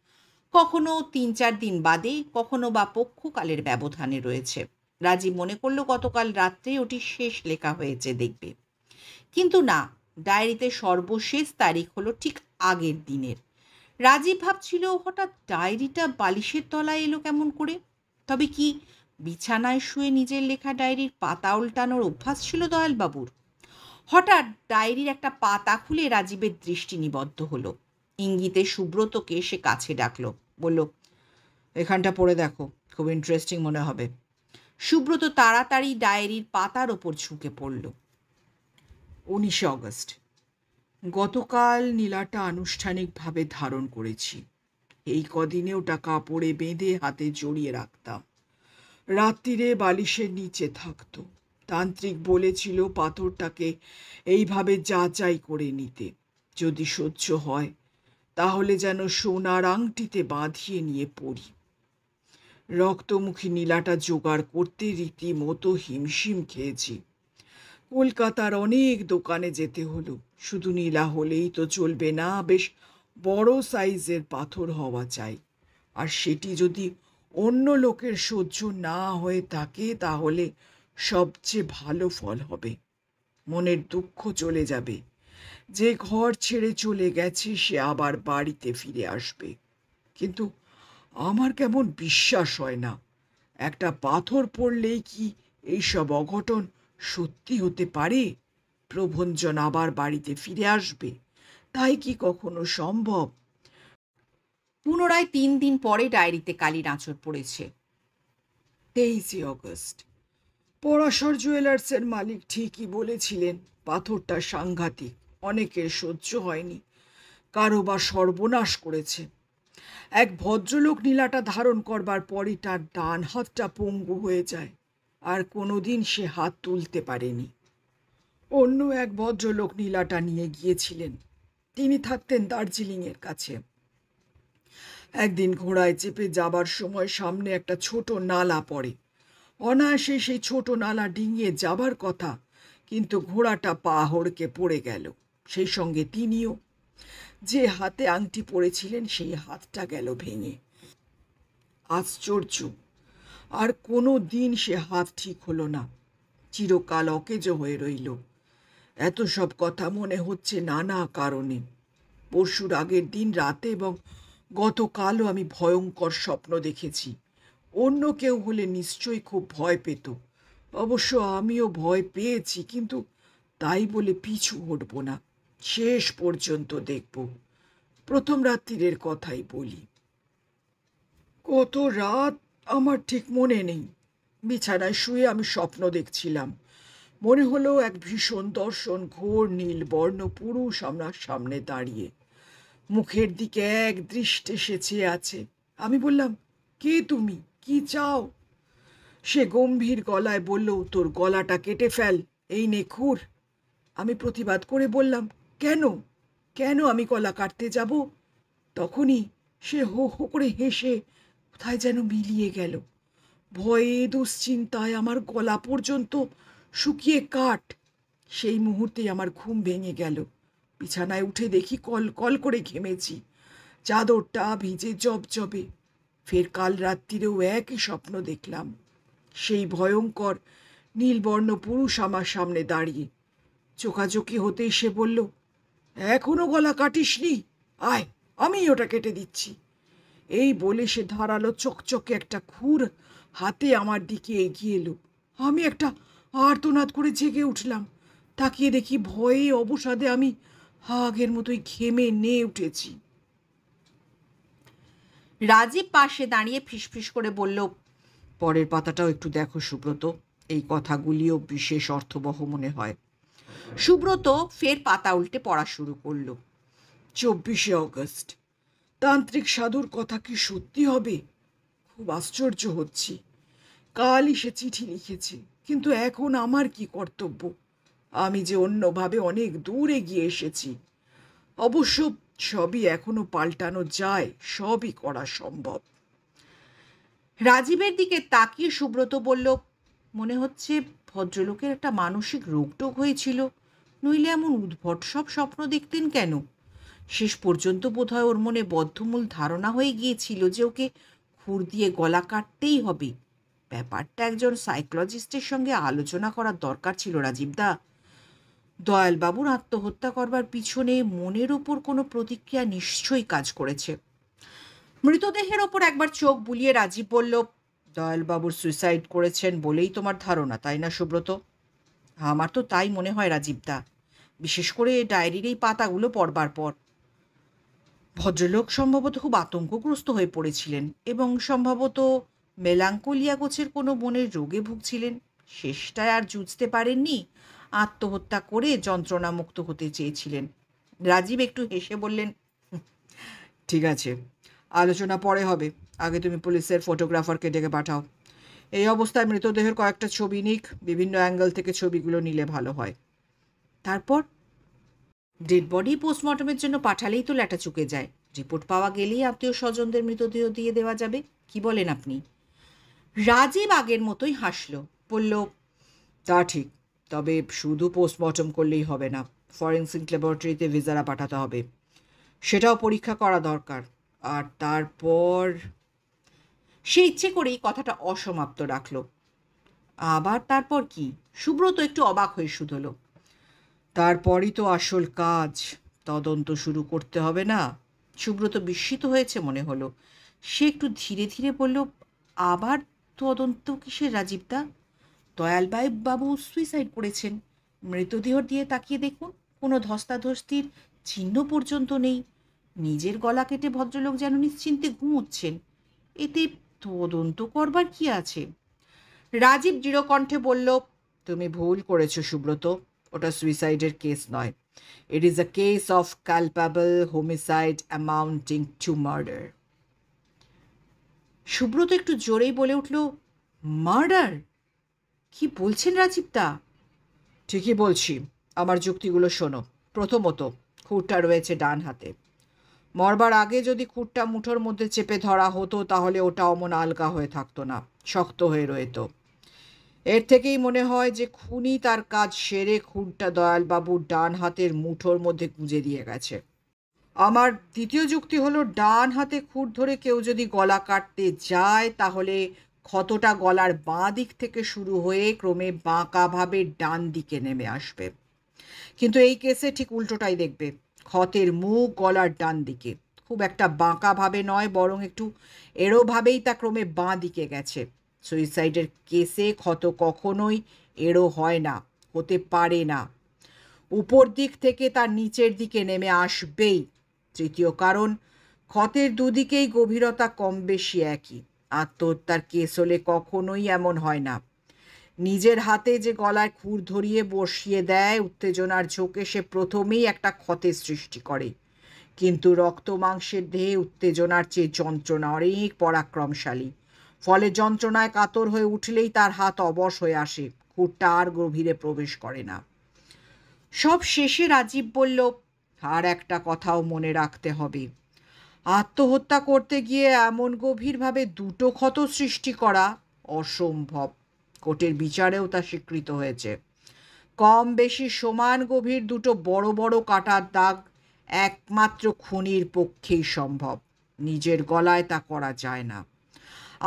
কখনো 3-4 দিন বাদে, কখনো বা পক্ষকালের ব্যবধানে রয়েছে। রাজীব মনে করলো গতকাল রাত্রে ওটি শেষ লেখা হয়েছে দেখবে, কিন্তু না, ডায়েরিতে সর্বশেষ তারিখ হলো ঠিক আগের দিনের। রাজীব ভাবছিল, হঠাৎ ডায়েরিটা বালিশের তলায় এলো কেমন করে? তবে কি বিছানায় শুয়ে নিজের লেখা ডায়েরির পাতা উল্টানোর অভ্যাস ছিল দয়ালবাবুর? হঠাৎ ডায়েরির একটা পাতা খুলে রাজীবের দৃষ্টি নিবদ্ধ হলো। ইঙ্গিতে সুব্রতকে সে কাছে ডাকলো, বলল, এখানটা পড়ে দেখো, খুব ইন্টারেস্টিং মনে হবে। সুব্রত তাড়াতাড়ি ডায়েরির পাতার ওপর ঝুঁকে পড়ল। 19 অগস্ট। গতকাল নীলাটা আনুষ্ঠানিকভাবে ধারণ করেছি। এই কদিনে ওটা কাপড়ে বেঁধে হাতে জড়িয়ে রাখতাম, রাত্রিরে বালিশের নিচে থাকতো। তান্ত্রিক বলেছিল পাথরটাকে এইভাবে যাচাই করে নিতে, যদি সহ্য হয় তাহলে যেন সোনার আংটিতে বাঁধিয়ে নিয়ে পড়ি। রক্তমুখী নীলাটা জোগাড় করতে রীতিমতো হিমশিম খেয়েছি। কলকাতার অনেক দোকানে যেতে হলো। শুধু নীলা হলেই তো চলবে না, বেশ বড় সাইজের পাথর হওয়া চাই। আর সেটি যদি অন্য লোকের সহ্য না হয়ে থাকে তাহলে সবচেয়ে ভালো ফল হবে। মনের দুঃখ চলে যাবে। যে ঘর ছেড়ে চলে গেছে সে আবার বাড়িতে ফিরে আসবে। কিন্তু আমার কেমন বিশ্বাস হয় না, একটা পাথর পড়লেই কি এইসব অঘটন সত্যি হতে পারে? প্রভঞ্জন আবার বাড়িতে ফিরে আসবে, তাই কি কখনো সম্ভব? পুনরায় 3 দিন পরে ডায়েরিতে কালির আঁচড় পড়েছে। 23 অগস্ট। পরাশর জুয়েলার্সের মালিক ঠিকই বলেছিলেন, পাথরটা সাংঘাতিক, অনেকের সহ্য হয়নি, কারো বা সর্বনাশ করেছে। এক ভদ্রলোক নীলাটা ধারণ করবার পরই তার ডান হাতটা পঙ্গু হয়ে যায়, আর কোনোদিন সে হাত তুলতে পারেনি। অন্য এক ভদ্রলোক নীলাটা নিয়ে গিয়েছিলেন। তিনি থাকতেন দার্জিলিংয়ের কাছে। একদিন ঘোড়ায় চেপে যাবার সময় সামনে একটা ছোট নালা পড়ে। অনায়াসে সেই ছোট নালা ডিঙিয়ে যাবার কথা, কিন্তু ঘোড়াটা পা হড়কে পড়ে গেল, সেই সঙ্গে তিনিও। যে হাতে আংটি পরেছিলেন সেই হাতটা গেল ভেঙে। আশ্চর্য, আর কোনো দিন সে হাত ঠিক হলো না, চিরকাল অকেজো হয়ে রইল। এত সব কথা মনে হচ্ছে নানা কারণে। পরশুর আগের দিন রাতে এবং গতকালও আমি ভয়ঙ্কর স্বপ্ন দেখেছি। অন্য কেউ হলে নিশ্চয়ই খুব ভয় পেত। অবশ্য আমিও ভয় পেয়েছি, কিন্তু তাই বলে পিছু হটব না, শেষ পর্যন্ত দেখব। প্রথম রাত্রিরের কথাই বলি। কত রাত আমার ঠিক মনে নেই। বিছানায় শুয়ে আমি স্বপ্ন দেখছিলাম। মনে হলো এক ভীষণ দর্শন ঘোর নীল বর্ণ পুরুষ আমার সামনে দাঁড়িয়ে, মুখের দিকে এক দৃষ্টে সে চেয়ে আছে। আমি বললাম, কে তুমি, কি চাও? সে গম্ভীর গলায় বলল, তোর গলাটা কেটে ফেল, এই নে খুর। আমি প্রতিবাদ করে বললাম, কেন, কেন আমি গলা কাটতে যাব? তখনই সে হো হো করে হেসে কোথায় যেন মিলিয়ে গেল। ভয়ে দুশ্চিন্তায় আমার গলা পর্যন্ত শুকিয়ে কাঠ। সেই মুহূর্তেই আমার ঘুম ভেঙে গেল। বিছানায় উঠে দেখি কল কল করে ঘেমেছি, চাদরটা ভিজে জবজবে। ফের কাল রাত্রিরেও একই স্বপ্ন দেখলাম। সেই ভয়ঙ্কর নীলবর্ণ পুরুষ আমার সামনে দাঁড়িয়ে। চোখাচোখি হতেই সে বলল, এখনো গলা কাটিসনি? আয়, আমি ওটা কেটে দিচ্ছি। এই বলে সে ধারালো চকচকে একটা খুর হাতে আমার দিকে এগিয়ে এলো। আমি একটা আর্তনাদ করে জেগে উঠলাম। তাকিয়ে দেখি ভয়ে অবসাদে আমি আগের মতোই ঘেমে নিয়ে উঠেছি। রাজীব পাশে দাঁড়িয়ে ফিসফিস করে বলল, পরের পাতাটাও একটু দেখো সুব্রত, এই কথাগুলিও বিশেষ অর্থবহ মনে হয়। সুব্রত ফের পাতা উল্টে পড়া শুরু করলো। 24শে অগস্ট। তান্ত্রিক সাধুর কথা কি সত্যি হবে? খুব আশ্চর্য হচ্ছি। কালই সে চিঠি লিখেছে, কিন্তু এখন আমার কি কর্তব্য? আমি যে অন্যভাবে অনেক দূর এগিয়ে এসেছি। অবশ্য সবই এখনো পাল্টানো যায়, সবই করা সম্ভব। রাজীবের দিকে তাকিয়ে সুব্রত বলল, মনে হচ্ছে ভদ্রলোকের একটা মানসিক রোগটোগ হয়েছিল, নইলে এমন উদ্ভট সব স্বপ্ন দেখতেন কেন? শেষ পর্যন্ত বোধহয় ওর মনে বদ্ধমূল ধারণা হয়ে গিয়েছিল যে ওকে খুর দিয়ে গলা কাটতেই হবে। ব্যাপারটা একজন সাইকোলজিস্টের সঙ্গে আলোচনা করার দরকার ছিল রাজীবদা। দয়ালবাবুর আত্মহত্যা করবার পিছনে মনের ওপর কোনো প্রতিক্রিয়া নিশ্চয়ই কাজ করেছে। মৃতদেহের ওপর একবার চোখ বুলিয়ে রাজীব বলল, দয়ালবাবুর সুইসাইড করেছেন বলেই তোমার ধারণা, তাই না সুব্রত? আমার তো তাই মনে হয় রাজীবদা, বিশেষ করে ডায়েরির এই পাতাগুলো পড়বার পর। ভদ্রলোক সম্ভবত খুব আতঙ্কগ্রস্ত হয়ে পড়েছিলেন এবং সম্ভবত মেলাঙ্কোলিয়া গোছের কোনো মনের রোগে ভুগছিলেন। শেষটায় আর জুঝতে পারেননি, আত্মহত্যা করে যন্ত্রণামুক্ত হতে চেয়েছিলেন। রাজীব একটু হেসে বললেন, ঠিক আছে, আলোচনা পরে হবে, আগে তুমি পুলিশের ফটোগ্রাফারকে ডেকে পাঠাও। এই অবস্থায় মৃতদেহের কয়েকটা ছবি নিক, বিভিন্ন অ্যাঙ্গেল থেকে ছবিগুলো নিলে ভালো হয়। তারপর ডেড বডি পোস্টমর্টমের জন্য পাঠালেই তো ল্যাটা চুকে যায়। রিপোর্ট পাওয়া গেলেই আত্মীয় স্বজনদের মৃতদেহ দিয়ে দেওয়া যাবে। কি বলেন আপনি? রাজীব আগের মতোই হাসল, বলল, তা ঠিক, তবে শুধু পোস্টমর্টম করলেই হবে না, ফরেন্সিক ল্যাবরেটরিতে ভিজারা পাঠাতে হবে, সেটাও পরীক্ষা করা দরকার। আর তারপর সে ইচ্ছে করেই কথাটা অসমাপ্ত রাখল। আবার তারপর কি? সুব্রত একটু অবাক হয়ে শুধল, তারপরই তো আসল কাজ, তদন্ত শুরু করতে হবে না? সুব্রত বিস্মিত হয়েছে মনে হলো। সে একটু ধীরে ধীরে বলল, আবার তদন্ত কিসের রাজীবদা? বাবু সুইসাইড করেছেন। মৃতদেহ দিয়ে তাকিয়ে দেখুন, কোনো ধস্তাধস্তির চিহ্ন পর্যন্ত নেই। নিজের গলা কেটে ভদ্রলোক যেন নিশ্চিন্তে ঘুমোচ্ছেন। এতে তদন্ত করবার কি আছে? রাজীব দৃঢ়কণ্ঠে বলল, তুমি ভুল করেছো সুব্রত, ওটা সুইসাইডের কেস নয়। It is a case of culpable homicide amounting to murder. Subrata একটু জোরেই বলে উঠল, মার্ডার? কি বলছেন রাজীবদা? ঠিকই বলছি, আমার যুক্তিগুলো শোনো। প্রথমত, খুঁটটা রয়েছে ডান হাতে। মরবার আগে যদি খুঁটটা মুঠোর মধ্যে চেপে ধরা হতো তাহলে ওটা অমন আলগা হয়ে থাকতো না, শক্ত হয়ে রইত। এর থেকেই মনে হয় যে খুনি তার কাজ সেরে খুঁটটা দয়ালবাবুর ডান হাতের মুঠোর মধ্যে গুঁজে দিয়ে গেছে। আমার দ্বিতীয় যুক্তি হলো, ডান হাতে খুঁট ধরে কেউ যদি গলা কাটতে যায় তাহলে ক্ষতটা গলার বাঁ দিক থেকে শুরু হয়ে ক্রমে বাঁকাভাবে ডান দিকে নেমে আসবে। কিন্তু এই কেসে ঠিক উল্টোটাই দেখবে, ক্ষতের মুখ গলার ডান দিকে, খুব একটা বাঁকাভাবে নয়, বরং একটু এড়োভাবেই তা ক্রমে বাঁ দিকে গেছে। সুইসাইডের কেসে ক্ষত কখনোই এড়ো হয় না, হতে পারে না, উপর দিক থেকে তার নিচের দিকে নেমে আসবেই। তৃতীয় কারণ, ক্ষতের দুদিকেই গভীরতা কম বেশি একই। আত্মহত্যার কেস হলে কখনোই এমন হয় না। নিজের হাতে যে গলায় খুর ধরিয়ে বসিয়ে দেয়, উত্তেজনার ঝোঁকে সে প্রথমেই একটা ক্ষতের সৃষ্টি করে। কিন্তু রক্ত মাংসের দেহে উত্তেজনার চেয়ে যন্ত্রণা অনেক পরাক্রমশালী। ফলে যন্ত্রণায় কাতর হয়ে উঠলেই তার হাত অবশ হয়ে আসে, খুরটা আর গভীরে প্রবেশ করে না। সব শেষে রাজীব বলল, আর একটা কথাও মনে রাখতে হবে, আত্মহত্যা করতে গিয়ে এমন গভীরভাবে দুটো ক্ষত সৃষ্টি করা অসম্ভব। কোর্টের বিচারেও তা স্বীকৃত হয়েছে। কম বেশি সমান গভীর দুটো বড় বড় কাটার দাগ একমাত্র খুনির পক্ষেই সম্ভব। নিজের গলায় তা করা যায় না,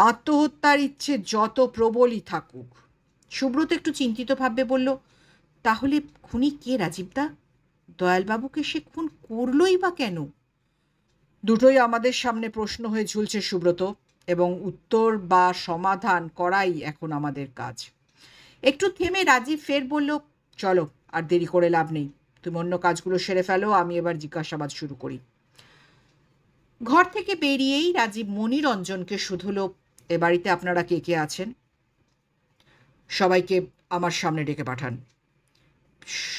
আত্মহত্যার ইচ্ছে যত প্রবলই থাকুক। সুব্রত একটু চিন্তিত ভাববে বলল, তাহলে খুনি কে রাজীবদা? দয়ালবাবুকে সে খুন করলই বা কেন? দুটোই আমাদের সামনে প্রশ্ন হয়ে ঝুলছে সুব্রত, এবং উত্তর বা সমাধান করাই এখন আমাদের কাজ। একটু থেমে রাজীব ফের বলল, চলো, আর দেরি করে লাভ নেই, তুমি অন্য কাজগুলো সেরে ফেলো, আমি এবার জিজ্ঞাসাবাদ শুরু করি। ঘর থেকে বেরিয়েই রাজীব মণিরঞ্জনকে শুধুলো, এ বাড়িতে আপনারা কে কে আছেন? সবাইকে আমার সামনে ডেকে পাঠান।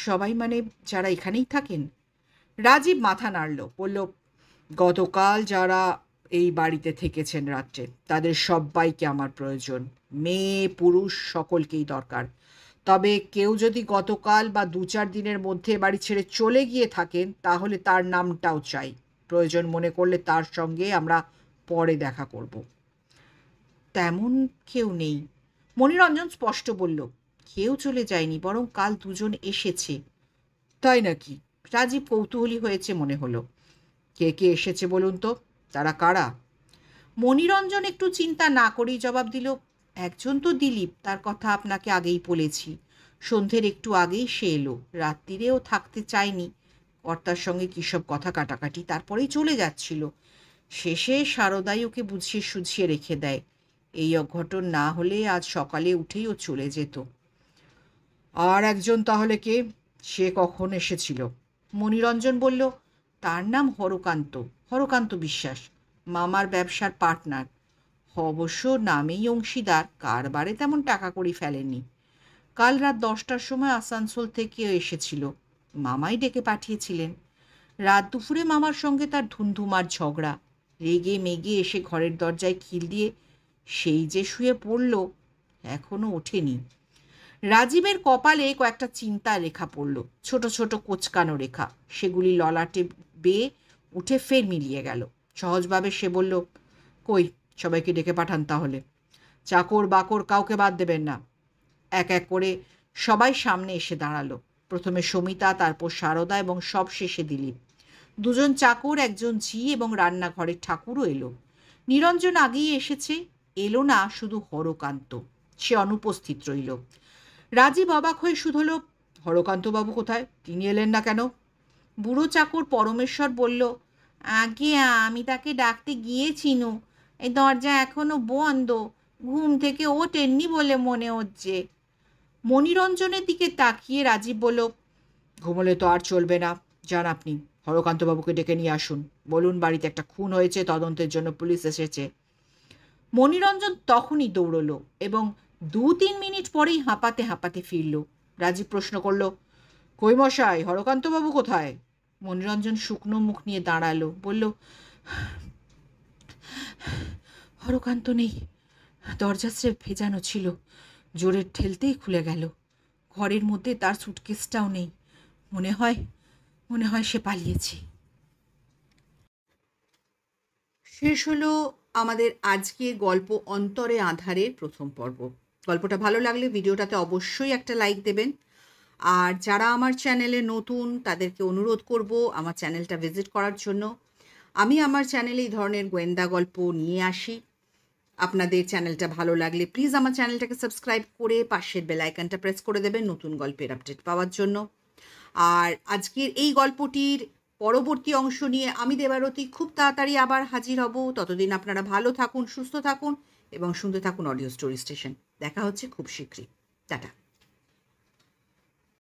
সবাই মানে যারা এখানেই থাকেন? রাজীব মাথা নাড়ল, বলল, গতকাল যারা এই বাড়িতে থেকেছেন রাত্রে, তাদের সবাইকে আমার প্রয়োজন। মেয়ে পুরুষ সকলকেই দরকার। তবে কেউ যদি গতকাল বা 2-4 দিনের মধ্যে বাড়ি ছেড়ে চলে গিয়ে থাকেন, তাহলে তার নামটাও চাই। প্রয়োজন মনে করলে তার সঙ্গে আমরা পরে দেখা করব। তেমন কেউ নেই, মণিরঞ্জন স্পষ্ট বলল। কেউ চলে যায়নি, বরং কাল 2জন এসেছে। তাই নাকি? রাজীব কৌতূহলী হয়েছে মনে হলো। কে কে এসেছে বলুন তো, তারা কারা? মণিরঞ্জন একটু চিন্তা না করেই জবাব দিল, একজন তো দিলীপ, তার কথা আপনাকে আগেই বলেছি। সন্ধ্যের একটু আগেই সে এলো, রাত্রিরেও থাকতে চায়নি, কর্তার সঙ্গে কী সব কথা কাটাকাটি, তারপরেই চলে যাচ্ছিল। শেষে সারদাই ওকে বুঝিয়ে সুঝিয়ে রেখে দেয়। এই অঘটন না হলে আজ সকালে উঠেই ও চলে যেত। আর একজন তাহলে কে? সে কখন এসেছিল? মণিরঞ্জন বলল, তার নাম হরকান্ত, হরকান্ত বিশ্বাস, মামার ব্যবসার পার্টনার। অবশ্য নামেই অংশীদার, কারবারে তেমন টাকা কড়ি ফেলেনি। কাল রাত 10টার সময় আসানসোল থেকে এসেছিল, মামাই ডেকে পাঠিয়েছিলেন। রাত দুপুরে মামার সঙ্গে তার ধুন্ধুমার ঝগড়া, রেগে মেগে এসে ঘরের দরজায় খিল দিয়ে সেই যে শুয়ে পড়ল, এখনো ওঠেনি। রাজীবের কপালে কয়েকটা চিন্তার রেখা পড়ল, ছোট ছোট কোচকানো রেখা। সেগুলি ললাটে বেয়ে উঠে ফের মিলিয়ে গেল। সহজভাবে সে বলল, কই, সবাইকে ডেকে পাঠান তাহলে। চাকর বাকর কাউকে বাদ দেবেন না। এক এক করে সবাই সামনে এসে দাঁড়ালো। প্রথমে সমিতা, তারপর সারদা এবং সব শেষে দিলীপ। 2জন চাকর, একজন ঝি এবং রান্নাঘরের ঠাকুরও এলো। নিরঞ্জন আগেই এসেছে, এলো না শুধু হরকান্ত, সে অনুপস্থিত রইল। রাজীব অবাক হয়ে শুধল, হরকান্তবাবু কোথায়? তিনি এলেন না কেন? বুড়ো চাকর পরমেশ্বর বলল, আগে আমি তাকে ডাকতে গিয়েছিনু, এই দরজা এখনো বন্ধ, ঘুম থেকে ওঠেননি বলে মনে হচ্ছে। মণিরঞ্জনের দিকে তাকিয়ে রাজীব বলল, ঘুমোলে তো আর চলবে না, যান আপনি, হরকান্তবাবুকে ডেকে নিয়ে আসুন। বলুন বাড়িতে একটা খুন হয়েছে, তদন্তের জন্য পুলিশ এসেছে। মণিরঞ্জন তখনই দৌড়ল এবং 2-3 মিনিট পরেই হাঁপাতে হাঁপাতে ফিরল। রাজীব প্রশ্ন করল, কই মশাই, হরকান্তবাবু কোথায়? মণিরঞ্জন শুকনো মুখ নিয়ে দাঁড়ালো, বলল, হরকান্ত নেই, দরজা স্রেফ ভেজানো ছিল, জোরের ঠেলতেই খুলে গেল। ঘরের মধ্যে তার সুটকেসটাও নেই, মনে হয় সে পালিয়েছে। শেষ হলো আমাদের আজকের গল্প অন্তরে আঁধারের প্রথম পর্ব। গল্পটা ভালো লাগলে ভিডিওটাতে অবশ্যই একটা লাইক দেবেন। আর যারা আমার চ্যানেলে নতুন, তাদেরকে অনুরোধ করব আমার চ্যানেলটা ভিজিট করার জন্য। আমি আমার চ্যানেলে এই ধরনের গোয়েন্দা গল্প নিয়ে আসি। আপনাদের চ্যানেলটা ভালো লাগলে প্লিজ আমার চ্যানেলটাকে সাবস্ক্রাইব করে পাশের বেল আইকনটা প্রেস করে দেবেন নতুন গল্পের আপডেট পাওয়ার জন্য। আর আজকের এই গল্পটির পরবর্তী অংশ নিয়ে আমি দেবারতী খুব তাড়াতাড়ি আবার হাজির হব। ততদিন আপনারা ভালো থাকুন, সুস্থ থাকুন এবং শুনতে থাকুন অডিও স্টোরি স্টেশন। দেখা হচ্ছে খুব শীঘ্রই। টাটা।